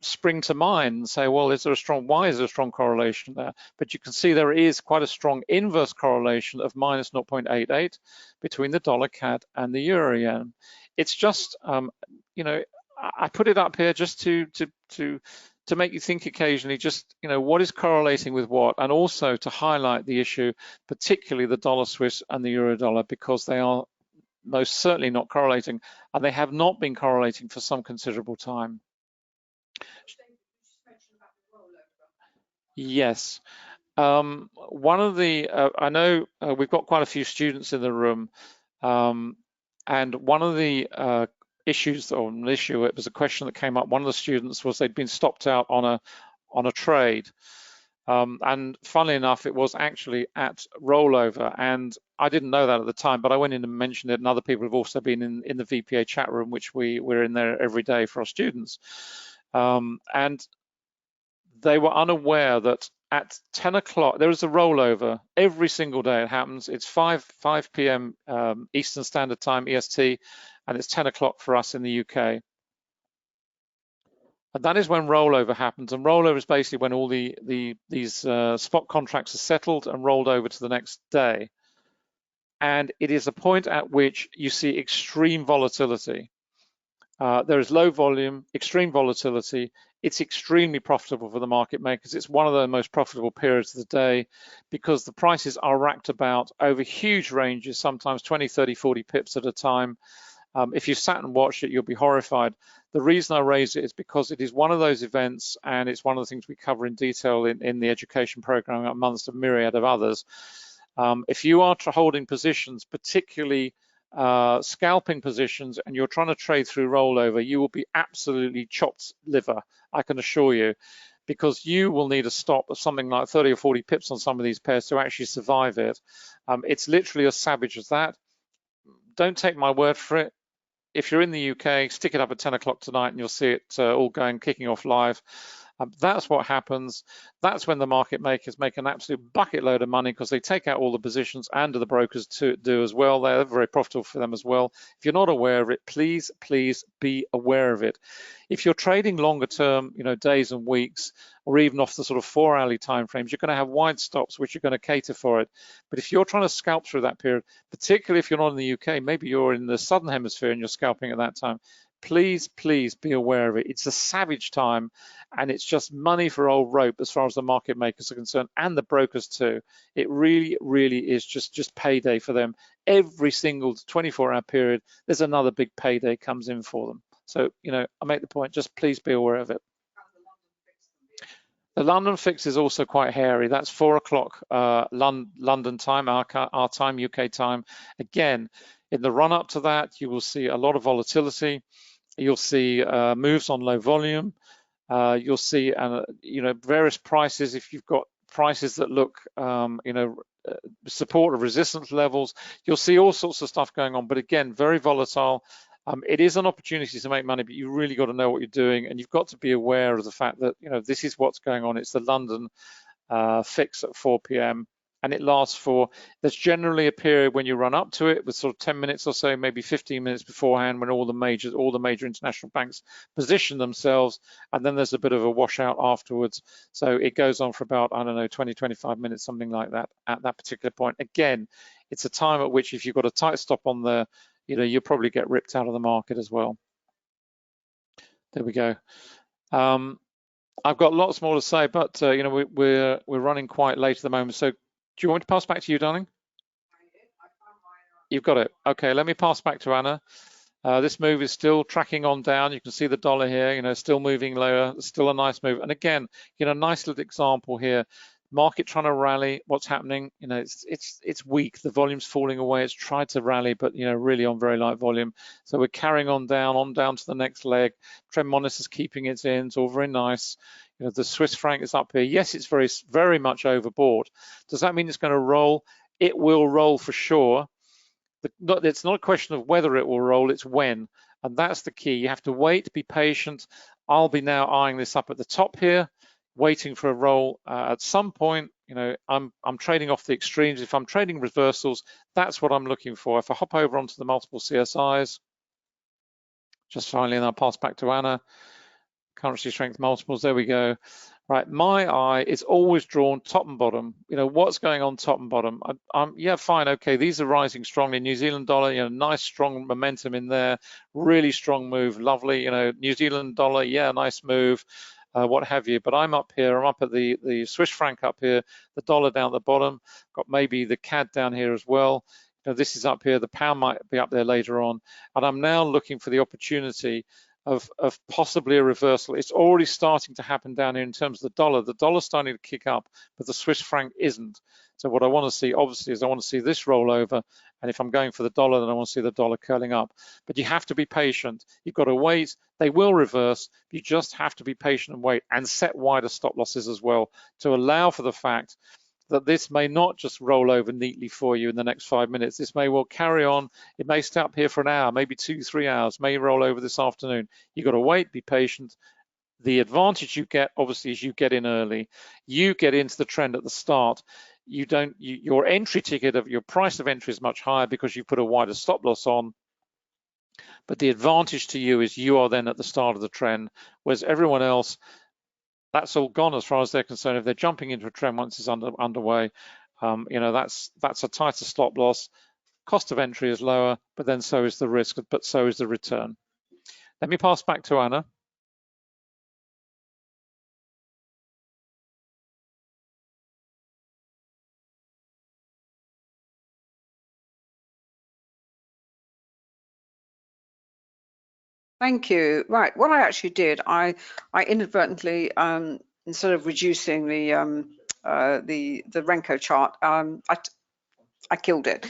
spring to mind and say, well, why is there a strong correlation there? But you can see there is quite a strong inverse correlation of minus 0.88 between the dollar CAD and the euro yen. It's just, you know, I put it up here just to make you think occasionally, just, you know, what is correlating with what, and also to highlight the issue, particularly the dollar Swiss and the euro dollar, because they are most certainly not correlating, and they have not been correlating for some considerable time. Yes. One of the, I know we've got quite a few students in the room, and one of the issues, or an issue, it was a question that came up. One of the students was they'd been stopped out on a trade, and funnily enough, it was actually at rollover, and I didn't know that at the time, but I went in and mentioned it, and other people have also been in the VPA chat room, which we're in there every day for our students, and they were unaware that at 10 o'clock, there is a rollover every single day. It happens. It's 5 p.m. Eastern Standard Time, EST, and it's 10 o'clock for us in the UK. And that is when rollover happens. And rollover is basically when all these spot contracts are settled and rolled over to the next day. And it is a point at which you see extreme volatility. There is low volume, extreme volatility. It's extremely profitable for the market makers. It's one of the most profitable periods of the day because the prices are racked about over huge ranges, sometimes 20, 30, 40 pips at a time. If you sat and watched it, you'll be horrified. The reason I raise it is because it is one of those events, and it's one of the things we cover in detail in the education program, amongst a myriad of others. If you are holding positions, particularly scalping positions, and you're trying to trade through rollover, you will be absolutely chopped liver, I can assure you, because you will need a stop of something like 30 or 40 pips on some of these pairs to actually survive it. It's literally as savage as that. Don't take my word for it. If you're in the UK, stick it up at 10 o'clock tonight and you'll see it all kicking off live. That's what happens. That's when the market makers make an absolute bucket load of money because they take out all the positions, and the brokers do as well. They're very profitable for them as well. If you're not aware of it, please be aware of it. If you're trading longer term, you know, days and weeks, or even off the sort of 4-hourly time frames, you're going to have wide stops which are going to cater for it. But if you're trying to scalp through that period, particularly if you're not in the UK, maybe you're in the southern hemisphere and you're scalping at that time, please be aware of it. It's a savage time, and it's just money for old rope as far as the market makers are concerned, and the brokers too. It really is just payday for them. Every single 24-hour period, there's another big payday comes in for them. So, you know, I make the point, just please be aware of it. The London fix is also quite hairy. That's 4 o'clock London time, our time, UK time. Again, in the run up to that, you will see a lot of volatility. You'll see moves on low volume. You'll see, various prices. If you've got prices that look, support or resistance levels, you'll see all sorts of stuff going on. But again, very volatile. It is an opportunity to make money, but you really got to know what you're doing, and you've got to be aware of the fact that this is what's going on. It's the London fix at 4 p.m. and it lasts for. There's generally a period when you run up to it with sort of 10 minutes or so, maybe 15 minutes beforehand, when all the major international banks position themselves, and then there's a bit of a washout afterwards. So it goes on for about, I don't know, 20, 25 minutes, something like that at that particular point. Again, it's a time at which if you've got a tight stop on there, you'll probably get ripped out of the market as well. There we go. I've got lots more to say, but we're running quite late at the moment. So do you want me to pass back to you, darling? You've got it. Okay, let me pass back to Anna. This move is still tracking on down. You can see the dollar here, still moving lower. Still a nice move. And again, nice little example here. Market trying to rally. What's happening? It's weak. The volume's falling away. It's tried to rally, but really on very light volume. So we're carrying on down to the next leg. Trend monitor's keeping its in. It's all very nice. The Swiss franc is up here. Yes, it's very, very much overbought. Does that mean it's going to roll? It will roll for sure. It's not a question of whether it will roll. It's when, and that's the key. You have to wait. Be patient. I'll be now eyeing this up at the top here, waiting for a roll at some point. I'm trading off the extremes. If I'm trading reversals, that's what I'm looking for. If I hop over onto the multiple CSIs, just finally, and I'll pass back to Anna. Currency strength multiples, there we go. Right, my eye is always drawn top and bottom. What's going on top and bottom? Yeah, fine, okay, these are rising strongly. New Zealand dollar, nice strong momentum in there, really strong move, lovely. New Zealand dollar, yeah, nice move. What have you, but I'm up here, I'm up at the Swiss franc up here, the dollar down at the bottom, got maybe the CAD down here as well. This is up here, the pound might be up there later on, and I'm now looking for the opportunity of possibly a reversal. It's already starting to happen down here in terms of the dollar. The dollar's starting to kick up, but the Swiss franc isn't. So what I want to see, obviously, is I want to see this roll over, and if I'm going for the dollar, then I want to see the dollar curling up. But you have to be patient. You've got to wait. They will reverse. You just have to be patient and wait, and set wider stop losses as well to allow for the fact that this may not just roll over neatly for you in the next 5 minutes. This may well carry on. It may stay up here for an hour, maybe 2-3 hours, may roll over this afternoon. You've got to wait, be patient. The advantage you get, obviously, is you get in early. You get into the trend at the start. Your entry ticket of your price of entry is much higher because you put a wider stop loss on. But the advantage to you is you are then at the start of the trend, whereas everyone else, that's all gone as far as they're concerned. If they're jumping into a trend once it's underway, that's a tighter stop loss. Cost of entry is lower, but then so is the risk, but so is the return. Let me pass back to Anna. Thank you. Right, what I actually did, I inadvertently, instead of reducing the Renko chart, I killed it.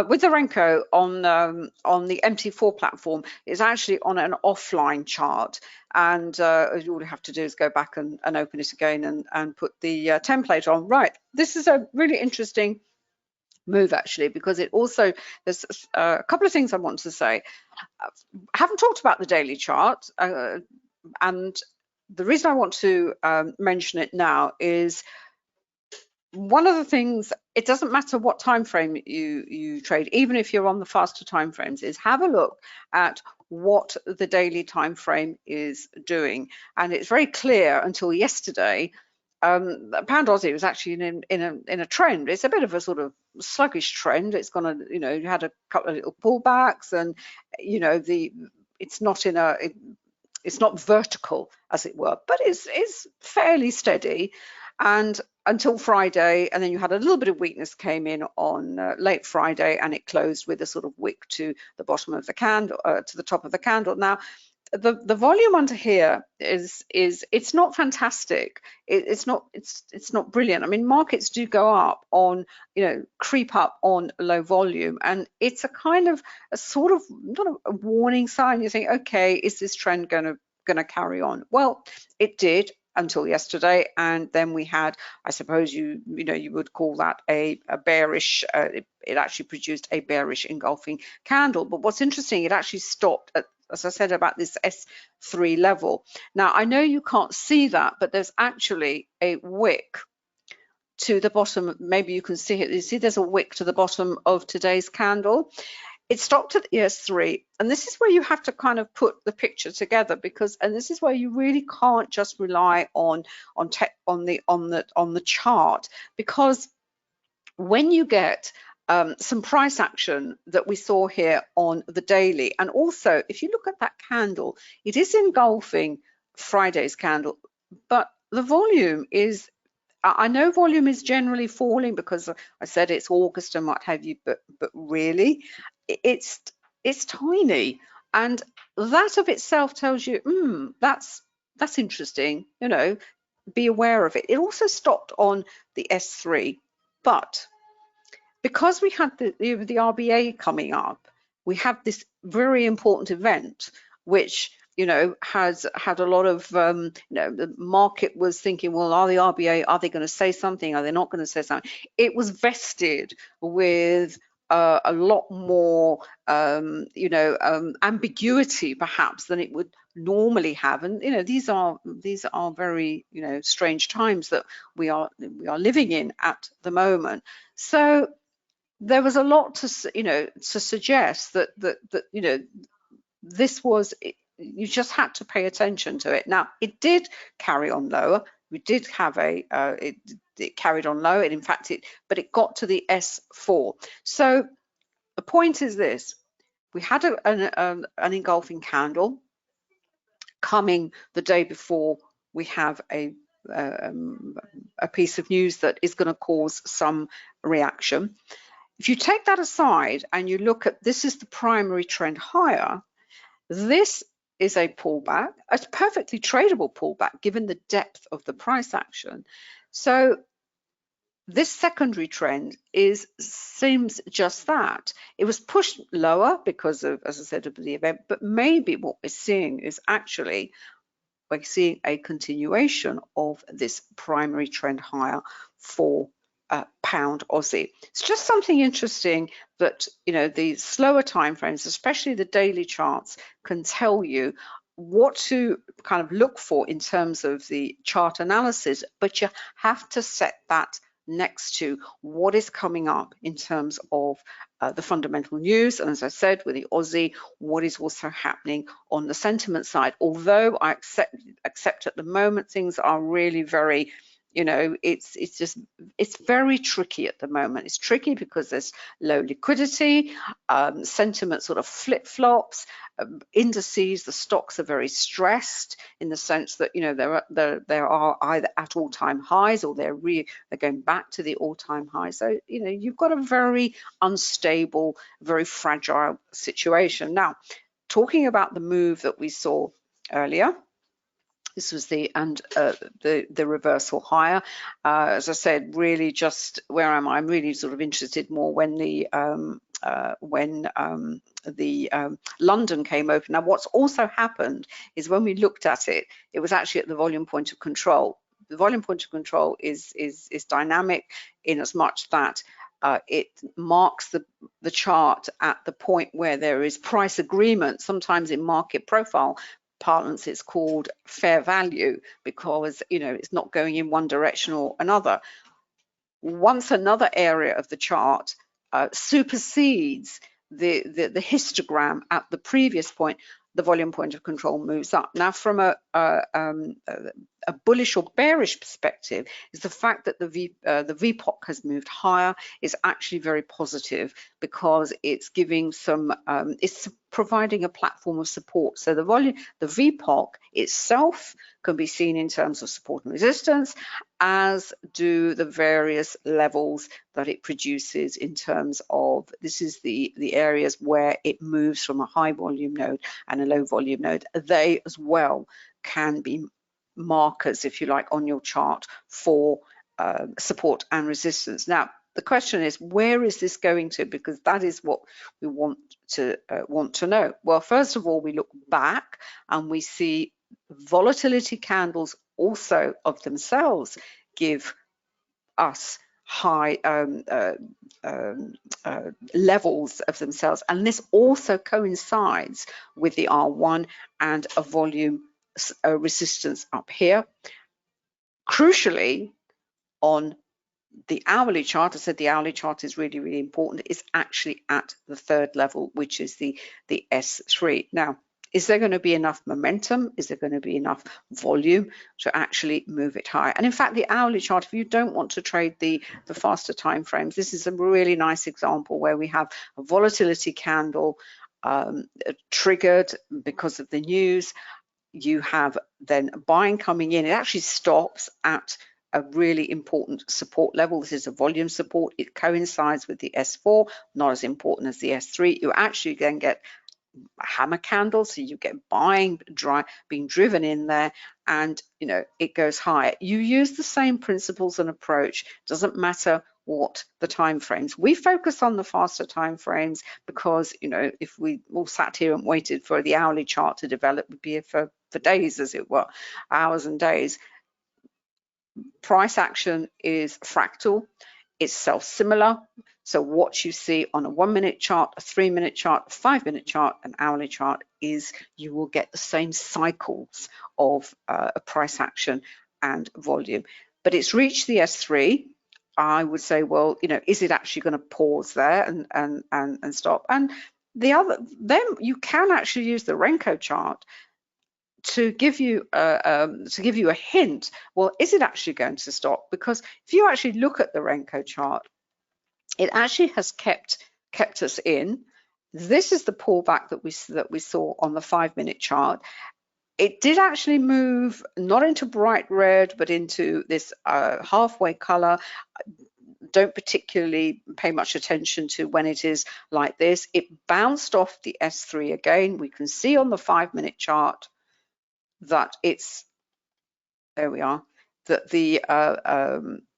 With the Renko on the MT4 platform, it's actually on an offline chart, and all you have to do is go back and open it again and put the template on. Right, this is a really interesting move actually, because it also, there's a couple of things I want to say. I haven't talked about the daily chart, and the reason I want to mention it now is one of the things, it doesn't matter what time frame you trade, even if you're on the faster time frames, is have a look at what the daily time frame is doing. And it's very clear until yesterday, pound Aussie was actually in a trend. It's a bit of a sort of sluggish trend. It's gonna, you had a couple of little pullbacks, and it's not vertical as it were, but it's fairly steady. And until Friday, and then you had a little bit of weakness came in on late Friday, and it closed with a sort of wick to the bottom of the candle, to the top of the candle. Now, the volume under here is it's not fantastic. It's not brilliant. I mean, markets do go up on, creep up on low volume, and it's a kind of a sort of not a warning sign. You think, okay, is this trend going to carry on? Well, it did until yesterday, and then we had, I suppose you would call that a bearish. It actually produced a bearish engulfing candle. But what's interesting, it actually stopped at, as I said, about this S3 level. Now, I know you can't see that, but there's actually a wick to the bottom. Maybe you can see it. You see there's a wick to the bottom of today's candle. It stopped at the S3, and this is where you have to kind of put the picture together, and this is where you really can't just rely on the chart, because when you get some price action that we saw here on the daily, and also if you look at that candle, it is engulfing Friday's candle, but the volume is, I know volume is generally falling because I said it's August and what have you, but really it's tiny, and that of itself tells you that's interesting, be aware of it. It also stopped on the S3, but because we had the RBA coming up, we have this very important event, which has had a lot of, the market was thinking, well, are the RBA, are they going to say something? Are they not going to say something? It was vested with a lot more, ambiguity perhaps than it would normally have. And these are very strange times that we are living in at the moment. So there was a lot to suggest that this was, you just had to pay attention to it. Now, it did carry on lower. We did have it carried on lower. In fact, but it got to the S4. So the point is this: we had an engulfing candle coming the day before. We have a piece of news that is going to cause some reaction. If you take that aside and you look at, this is the primary trend higher, this is a pullback, a perfectly tradable pullback given the depth of the price action. So this secondary trend seems just that. It was pushed lower because of, as I said, of the event, but maybe what we're seeing is actually we're seeing a continuation of this primary trend higher for pound Aussie. It's just something interesting that the slower time frames, especially the daily charts, can tell you what to kind of look for in terms of the chart analysis, but you have to set that next to what is coming up in terms of the fundamental news, and as I said, with the Aussie, what is also happening on the sentiment side. Although I accept at the moment things are really very, it's very tricky at the moment. It's tricky because there's low liquidity, sentiment sort of flip-flops, indices, the stocks are very stressed in the sense that there are either at all-time highs or they're going back to the all-time high. So you've got a very unstable, very fragile situation. Now, talking about the move that we saw earlier, this was the reversal higher. As I said, really just where am I? I'm really sort of interested more when the London came open. Now, what's also happened is when we looked at it, it was actually at the volume point of control. The volume point of control is dynamic in as much that it marks the chart at the point where there is price agreement. Sometimes in market profile parlance, it's called fair value because it's not going in one direction or another. Once another area of the chart supersedes the histogram at the previous point, the volume point of control moves up. Now, from a a bullish or bearish perspective is the fact that the VPOC has moved higher is actually very positive, because it's giving some, it's providing a platform of support. So the VPOC itself can be seen in terms of support and resistance, as do the various levels that it produces in terms of, this is the areas where it moves from a high volume node and a low volume node. They as well can be markers, if you like, on your chart for support and resistance. Now, the question is, where is this going to? Because that is what we want to know. Well, first of all, we look back and we see volatility candles also of themselves give us high levels of themselves, and this also coincides with the R1 and a volume resistance up here. Crucially, on the hourly chart, I said the hourly chart is really, really important, is actually at the third level, which is the S3. Now, is there going to be enough momentum? Is there going to be enough volume to actually move it higher? And in fact, the hourly chart, if you don't want to trade the faster time frames, this is a really nice example where we have a volatility candle triggered because of the news. You have then buying coming in. It actually stops at a really important support level. This is a volume support. It coincides with the S4, not as important as the S3. You actually then get a hammer candle, so you get buying being driven in there, and you know it goes higher. You use the same principles and approach. Doesn't matter what the time frames. We focus on the faster time frames because, you know, if we all sat here and waited for the hourly chart to develop, we'd be here for days, as it were, hours and days. Price action is fractal. It's self-similar. So what you see on a 1 minute chart, a 3 minute chart, a 5 minute chart, an hourly chart is you will get the same cycles of a price action and volume. But it's reached the S3. I would say, well, you know, is it actually going to pause there and stop? And then you can actually use the Renko chart to give you a hint. Well, is it actually going to stop? Because if you actually look at the Renko chart, it actually has kept us in. This is the pullback that we saw on the 5 minute chart. It did actually move not into bright red, but into this halfway color. Don't particularly pay much attention to when it is like this. It bounced off the S3 again. We can see on the 5 minute chart that it's, there we are, that the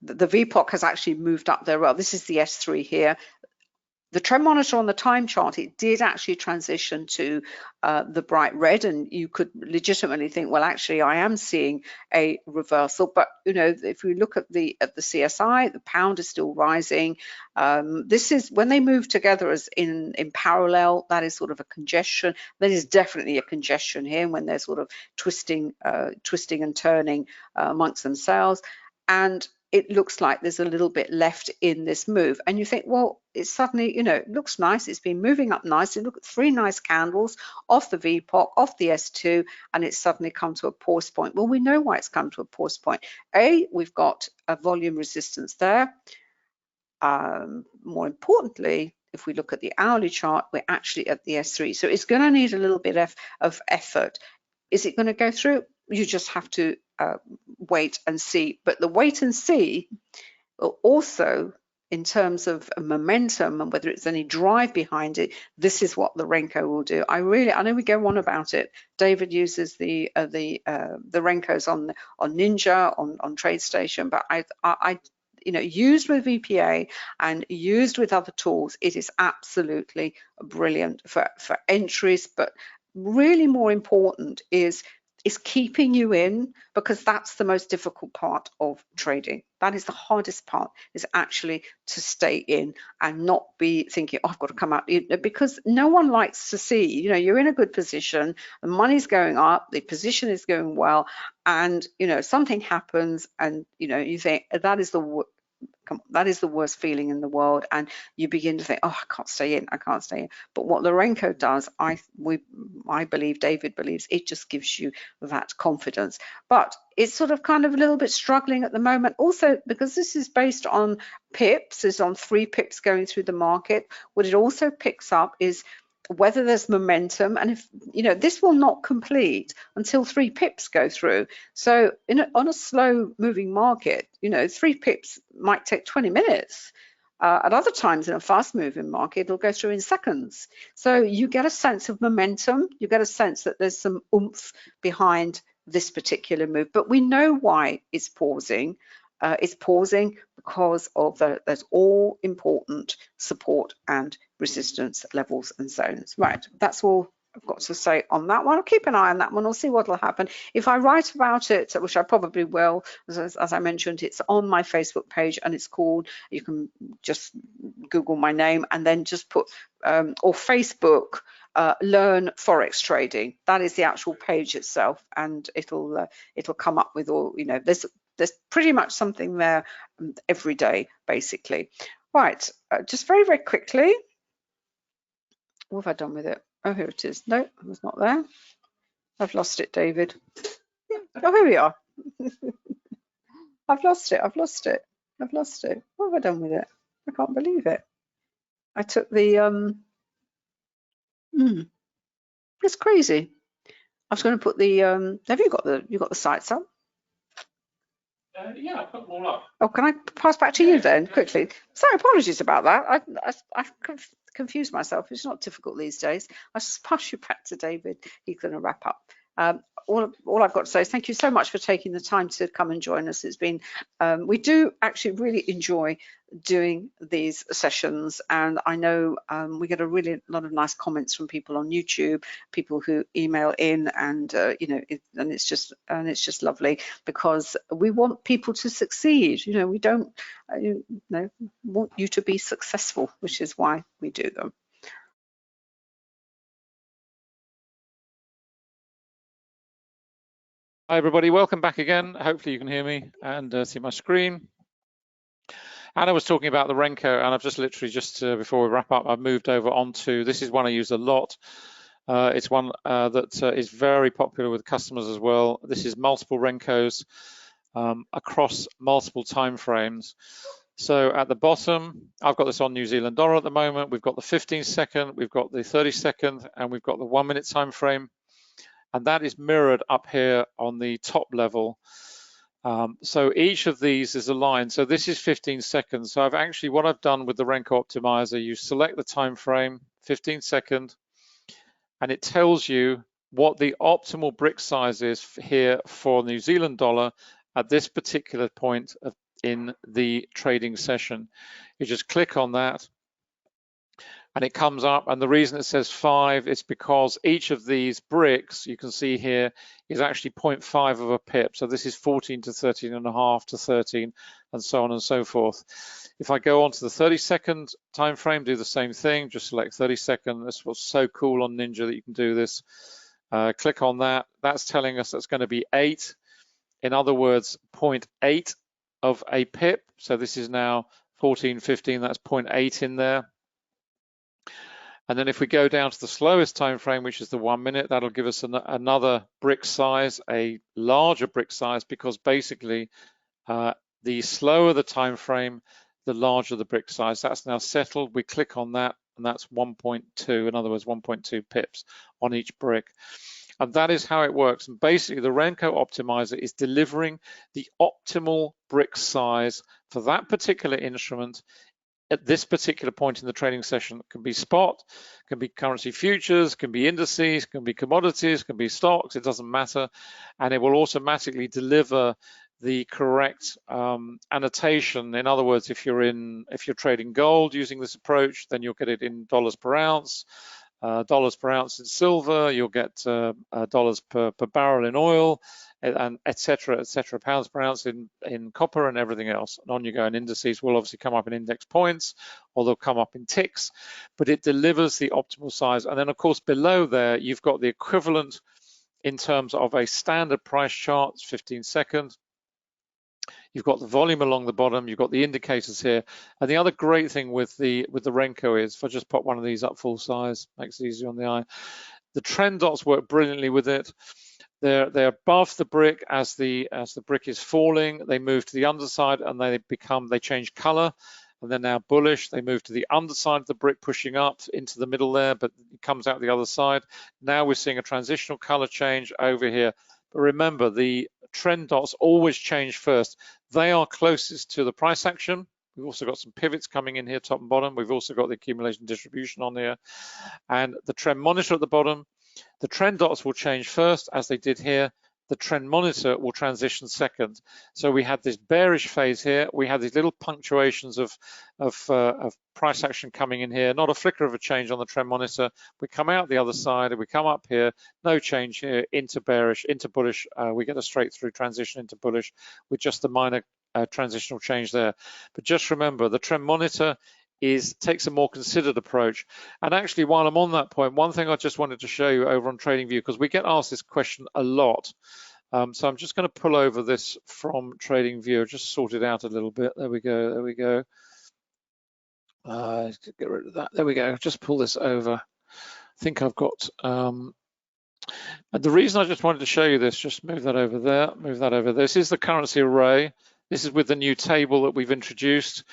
VPOC has actually moved up there. Well, this is the S3 here. The trend monitor on the time chart, it did actually transition to the bright red, and you could legitimately think, well, actually, I am seeing a reversal. But you know, if we look at the CSI, the pound is still rising. This is when they move together as in parallel. That is sort of a congestion. That is definitely a congestion here when they're sort of twisting and turning amongst themselves. And it looks like there's a little bit left in this move, and you think, well, it's suddenly, you know, it looks nice. It's been moving up nicely. Look at 3 nice candles off the VPOC, off the S2, and it's suddenly come to a pause point. Well, we know why it's come to a pause point. We've got a volume resistance there. More importantly, if we look at the hourly chart, we're actually at the S3. So it's going to need a little bit of effort. Is it going to go through? You just have to wait and see. But the wait and see will also, in terms of momentum and whether it's any drive behind it, this is what the Renko will do. I know we go on about it. David uses the Renkos on Ninja, on TradeStation, but I you know, used with VPA and used with other tools, it is absolutely brilliant for entries. But really more important is keeping you in, because that's the most difficult part of trading. That is the hardest part, is actually to stay in and not be thinking, oh, I've got to come out, because no one likes to see, you know, you're in a good position, the money's going up, the position is going well, and, you know, something happens and, you know, you think that is the That is the worst feeling in the world, and you begin to think, oh, I can't stay in, I can't stay in. But what the Renko does, I believe, David believes, it just gives you that confidence. But it's sort of kind of a little bit struggling at the moment, also because this is based on pips, is on 3 pips going through the market. What it also picks up is whether there's momentum, and if this will not complete until 3 pips go through. So on a slow moving market, 3 pips might take 20 minutes. At other times in a fast moving market, it'll go through in seconds. So you get a sense of momentum, you get a sense that there's some oomph behind this particular move, but we know why it's pausing. It's pausing because of those all important support and resistance levels and zones. Right, that's all I've got to say on that one. I'll keep an eye on that one. I'll see what will happen. If I write about it, which I probably will, as I mentioned, it's on my Facebook page, and it's called, you can just Google my name and then just put, or Facebook, learn Forex trading. That is the actual page itself, and it'll come up with all, there's pretty much something there every day, basically. Right, just very, very quickly. What have I done with it? Oh, here it is. No, it was not there. I've lost it, David. Oh, here we are. I've lost it. I've lost it. I've lost it. What have I done with it? I can't believe it. I took the it's crazy. I was going to put the have you got the sites up? Yeah, I put them all up. Oh, can I pass back to you then, quickly? Sorry, apologies about that. I've confused myself. It's not difficult these days. I'll just pass you back to David. He's going to wrap up. All I've got to say is thank you so much for taking the time to come and join us. It's been, we do actually really enjoy doing these sessions, and I know we get a lot of nice comments from people on YouTube, people who email in, and and it's just lovely, because we want people to succeed. We don't want you to be successful, which is why we do them. Hi everybody, welcome back again. Hopefully you can hear me and see my screen. Anna was talking about the Renko, and I've just literally before we wrap up, I've moved over onto, this is one I use a lot. It's one that is very popular with customers as well. This is multiple Renkos across multiple time frames. So at the bottom, I've got this on New Zealand dollar at the moment. We've got the 15-second, we've got the 30-second, and we've got the 1 minute time frame. And that is mirrored up here on the top level. So each of these is aligned. So this is 15 seconds. So what I've done with the Renko optimizer, you select the time frame, 15 second, and it tells you what the optimal brick size is here for New Zealand dollar at this particular point in the trading session. You just click on that, and it comes up, and the reason it says 5 is because each of these bricks, you can see here, is actually 0.5 of a pip. So this is 14 to 13.5 to 13, and so on and so forth. If I go on to the 30-second time frame, do the same thing, just select 30-second. This was so cool on Ninja that you can do this. Click on that. That's telling us that's going to be 8. In other words, 0.8 of a pip. So this is now 14, 15, that's 0.8 in there. And then if we go down to the slowest time frame, which is the 1 minute, that'll give us another brick size, a larger brick size, because basically the slower the time frame, the larger the brick size. That's now settled. We click on that, and that's 1.2, in other words, 1.2 pips on each brick. And that is how it works. And basically, the Renko optimizer is delivering the optimal brick size for that particular instrument at this particular point in the trading session. It can be spot, can be currency futures, can be indices, can be commodities, can be stocks, it doesn't matter. And it will automatically deliver the correct annotation. In other words, if you're trading gold using this approach, then you'll get it in dollars per ounce in silver, you'll get dollars per barrel in oil, and etc., pounds per ounce in copper and everything else. And on you go, and indices will obviously come up in index points, or they'll come up in ticks, but it delivers the optimal size. And then of course below there, you've got the equivalent in terms of a standard price chart, 15 seconds. you've got the volume along the bottom, you've got the indicators here. And the other great thing with the Renko is, if I just pop one of these up full size, makes it easier on the eye, the trend dots work brilliantly with it. They're above the brick as the brick is falling. They move to the underside and they change color, and they're now bullish. They move to the underside of the brick, pushing up into the middle there, but it comes out the other side. Now we're seeing a transitional color change over here. But remember, the trend dots always change first. They are closest to the price action. We've also got some pivots coming in here, top and bottom. We've also got the accumulation distribution on here, and the trend monitor at the bottom. The trend dots will change first, as they did here. The trend monitor will transition second. So we had this bearish phase here. We had these little punctuations of price action coming in here. Not a flicker of a change on the trend monitor. We come out the other side and we come up here. No change here into bearish, into bullish. We get a straight through transition into bullish with just a minor transitional change there. But just remember, the trend monitor takes a more considered approach. And actually, while I'm on that point, one thing I just wanted to show you over on TradingView, because we get asked this question a lot. So I'm just going to pull over this from TradingView, just sort it out a little bit. There we go, there we go. Get rid of that. There we go. Just pull this over. I think I've got, and the reason I just wanted to show you this, just move that over there, move that over there. This is the currency array. This is with the new table that we've introduced.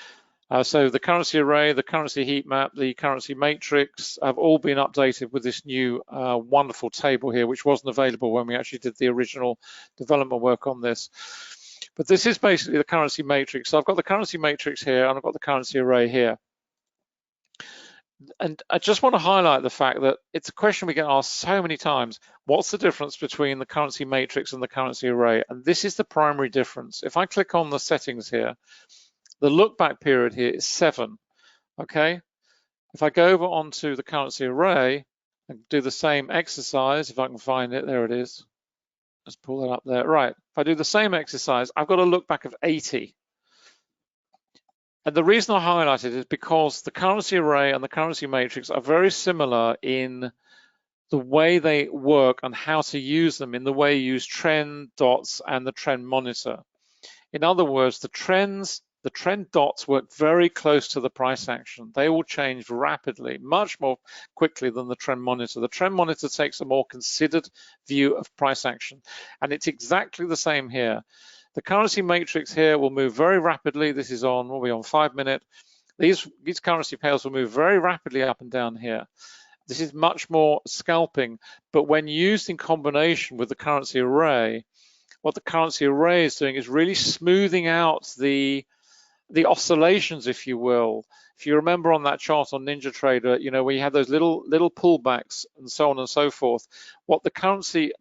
So the currency array, the currency heat map, the currency matrix have all been updated with this new wonderful table here, which wasn't available when we actually did the original development work on this. But this is basically the currency matrix. So I've got the currency matrix here and I've got the currency array here. And I just want to highlight the fact that it's a question we get asked so many times. What's the difference between the currency matrix and the currency array? And this is the primary difference. If I click on the settings here, the look back period here is 7, okay? If I go over onto the currency array and do the same exercise, if I can find it, there it is. Let's pull that up there. Right, if I do the same exercise, I've got a look back of 80. And the reason I highlight it is because the currency array and the currency matrix are very similar in the way they work and how to use them, in the way you use trend dots and the trend monitor. In other words, the trend dots work very close to the price action. They will change rapidly, much more quickly than the trend monitor. The trend monitor takes a more considered view of price action. And it's exactly the same here. The currency matrix here will move very rapidly. This is on, we'll be on 5 minute. These currency pairs will move very rapidly up and down here. This is much more scalping, but when used in combination with the currency array, what the currency array is doing is really smoothing out the oscillations, if you will. If you remember on that chart on NinjaTrader, you know, we had those little pullbacks and so on and so forth. What the currency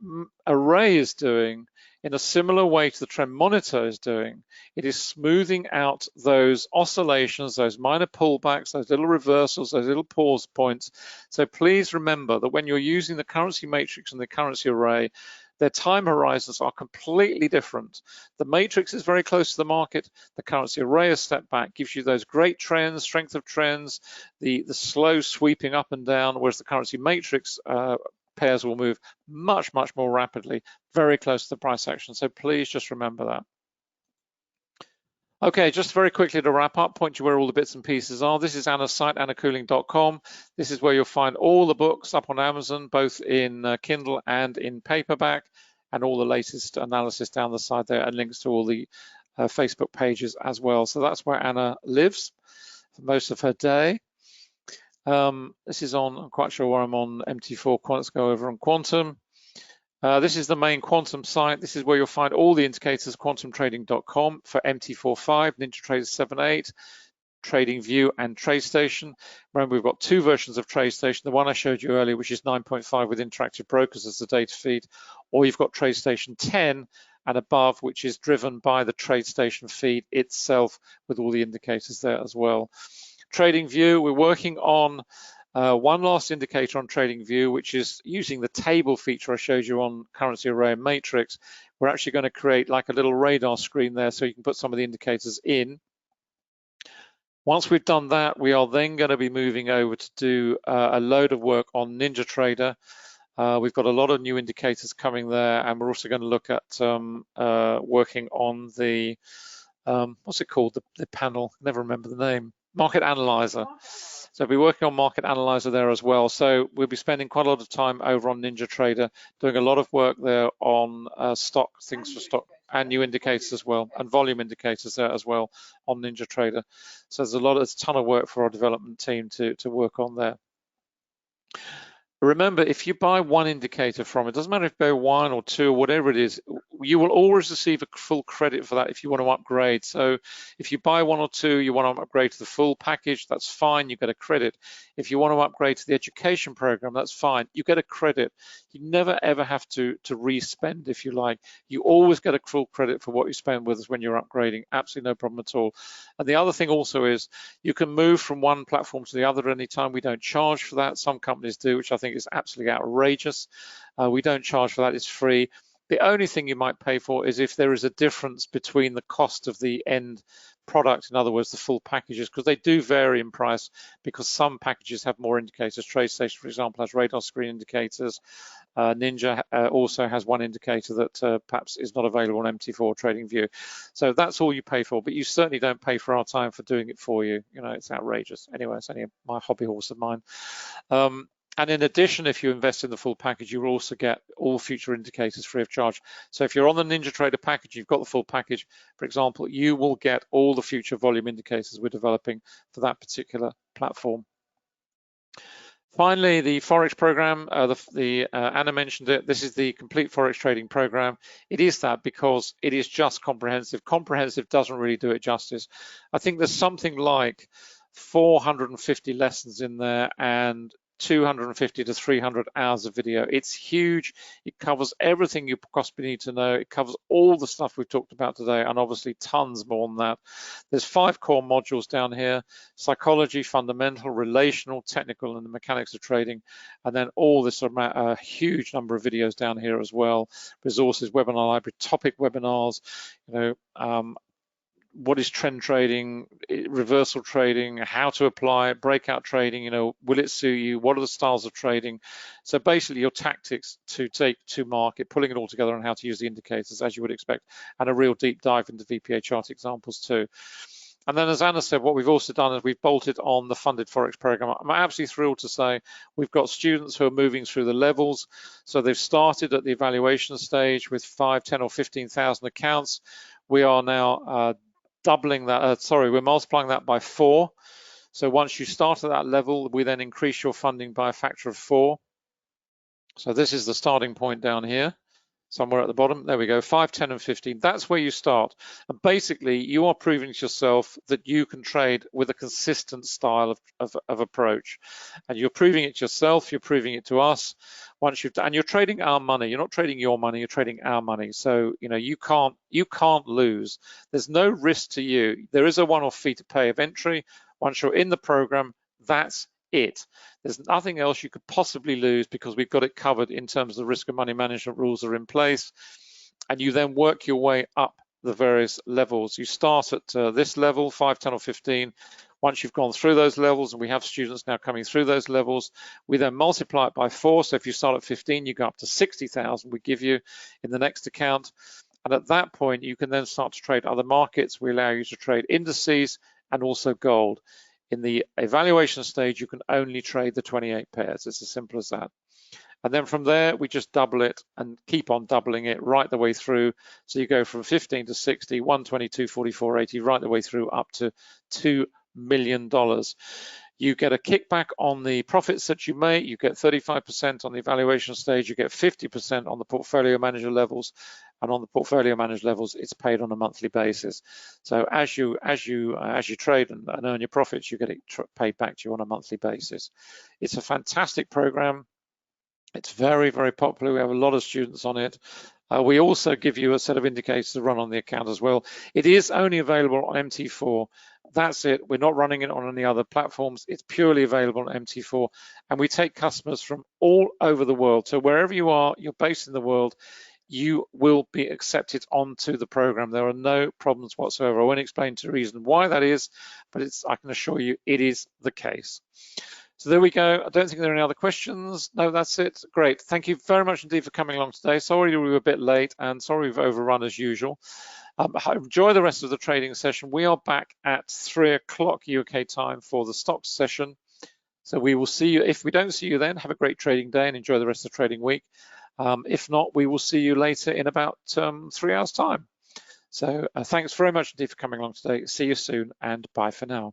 array is doing, in a similar way to the trend monitor is doing, it is smoothing out those oscillations, those minor pullbacks, those little reversals, those little pause points. So please remember that when you're using the currency matrix and the currency array, their time horizons are completely different. The matrix is very close to the market. The currency array is step back, gives you those great trends, strength of trends, the slow sweeping up and down, whereas the currency matrix pairs will move much, much more rapidly, very close to the price action. So please just remember that. Okay, just very quickly to wrap up, point you where all the bits and pieces are. This is Anna's site, annacooling.com. This is where you'll find all the books up on Amazon, both in Kindle and in paperback, and all the latest analysis down the side there, and links to all the Facebook pages as well. So that's where Anna lives for most of her day. This is on, I'm quite sure where I'm on MT4 Quant. Let's go over on Quantum. This is the main Quantum site. This is where you'll find all the indicators, quantumtrading.com for MT45, NinjaTrader 7.8, TradingView and TradeStation. Remember, we've got two versions of TradeStation. The one I showed you earlier, which is 9.5 with interactive brokers as the data feed, or you've got TradeStation 10 and above, which is driven by the TradeStation feed itself with all the indicators there as well. TradingView, we're working on one last indicator on TradingView, which is using the table feature I showed you on currency array and matrix. We're actually going to create like a little radar screen there so you can put some of the indicators in. Once we've done that, we are then going to be moving over to do a load of work on NinjaTrader. We've got a lot of new indicators coming there, and we're also going to look at working on the what's it called, the panel, never remember the name, Market Analyzer. So we'll be working on Market Analyzer there as well. So we'll be spending quite a lot of time over on NinjaTrader, doing a lot of work there on stock, things for stock, and new indicators as well, and volume indicators there as well on NinjaTrader. So there's a ton of work for our development team to work on there. Remember, if you buy one indicator from it, doesn't matter if you buy one or two or whatever it is, you will always receive a full credit for that if you want to upgrade. So if you buy one or two, you want to upgrade to the full package, that's fine, you get a credit. If you want to upgrade to the education program, that's fine, you get a credit. You never ever have to re-spend, if you like. You always get a full credit for what you spend with us when you're upgrading, absolutely no problem at all. And the other thing also is you can move from one platform to the other at any time. We don't charge for that. Some companies do, which I think is absolutely outrageous. We don't charge for that, it's free. The only thing you might pay for is if there is a difference between the cost of the end product, in other words, the full packages, because they do vary in price, because some packages have more indicators. TradeStation, for example, has radar screen indicators. Ninja also has one indicator that perhaps is not available on MT4 TradingView. So that's all you pay for, but you certainly don't pay for our time for doing it for you. You know, it's outrageous. Anyway, it's only my hobby horse of mine. And in addition, if you invest in the full package, you will also get all future indicators free of charge. So if you're on the NinjaTrader package, you've got the full package, for example, you will get all the future volume indicators we're developing for that particular platform. Finally, the Forex program, Anna mentioned it. This is the complete Forex trading program. It is that because it is just comprehensive. Comprehensive doesn't really do it justice. I think there's something like 450 lessons in there and 250 to 300 hours of video. It's huge. It covers everything you possibly need to know. It covers all the stuff we've talked about today, and obviously tons more than that. There's 5 core modules down here: psychology, fundamental, relational, technical, and the mechanics of trading. And then all this a huge number of videos down here as well. Resources, webinar library, topic webinars, you know, what is trend trading, reversal trading, how to apply it, breakout trading, you know, will it suit you, what are the styles of trading? So basically your tactics to take to market, pulling it all together, and how to use the indicators as you would expect, and a real deep dive into VPA chart examples too. And then, as Anna said, what we've also done is we've bolted on the funded Forex program. I'm absolutely thrilled to say we've got students who are moving through the levels. So they've started at the evaluation stage with 5, 10 or 15,000 accounts. We are now doubling that, we're multiplying that by 4. So once you start at that level, we then increase your funding by a factor of 4. So this is the starting point down here, somewhere at the bottom. There we go, 5, 10, and 15. That's where you start. And basically, you are proving to yourself that you can trade with a consistent style of approach. And you're proving it yourself, you're proving it to us. Once you've done, and you're trading our money. You're not trading your money, you're trading our money. So, you know, you can't lose. There's no risk to you. There is a one-off fee to pay of entry. Once you're in the program, that's it. There's nothing else you could possibly lose, because we've got it covered in terms of the risk and money management rules are in place. And you then work your way up the various levels. You start at this level, 5, 10, or 15. Once you've gone through those levels, and we have students now coming through those levels, we then multiply it by 4. So if you start at 15, you go up to 60,000 we give you in the next account. And at that point, you can then start to trade other markets. We allow you to trade indices and also gold. In the evaluation stage, you can only trade the 28 pairs. It's as simple as that. And then from there, we just double it and keep on doubling it right the way through. So you go from 15 to 60, 122, 44, 80, right the way through up to $2 million. You get a kickback on the profits that you make. You get 35% on the evaluation stage. You get 50% on the portfolio manager levels, and on the portfolio manager levels, it's paid on a monthly basis. So as you trade and earn your profits, you get it paid back to you on a monthly basis. It's a fantastic program. It's very, very popular. We have a lot of students on it. We also give you a set of indicators to run on the account as well. It is only available on MT4. That's it. We're not running it on any other platforms. It's purely available on MT4. And we take customers from all over the world. So wherever you are, you're based in the world, you will be accepted onto the program. There are no problems whatsoever. I won't explain the reason why that is, but I can assure you it is the case. So there we go. I don't think there are any other questions. No, that's it. Great. Thank you very much indeed for coming along today. Sorry we were a bit late, and sorry we've overrun as usual. Enjoy the rest of the trading session. We are back at 3 o'clock UK time for the stocks session. So we will see you. If we don't see you then, have a great trading day and enjoy the rest of the trading week. If not, we will see you later in about 3 hours time. So thanks very much indeed for coming along today. See you soon and bye for now.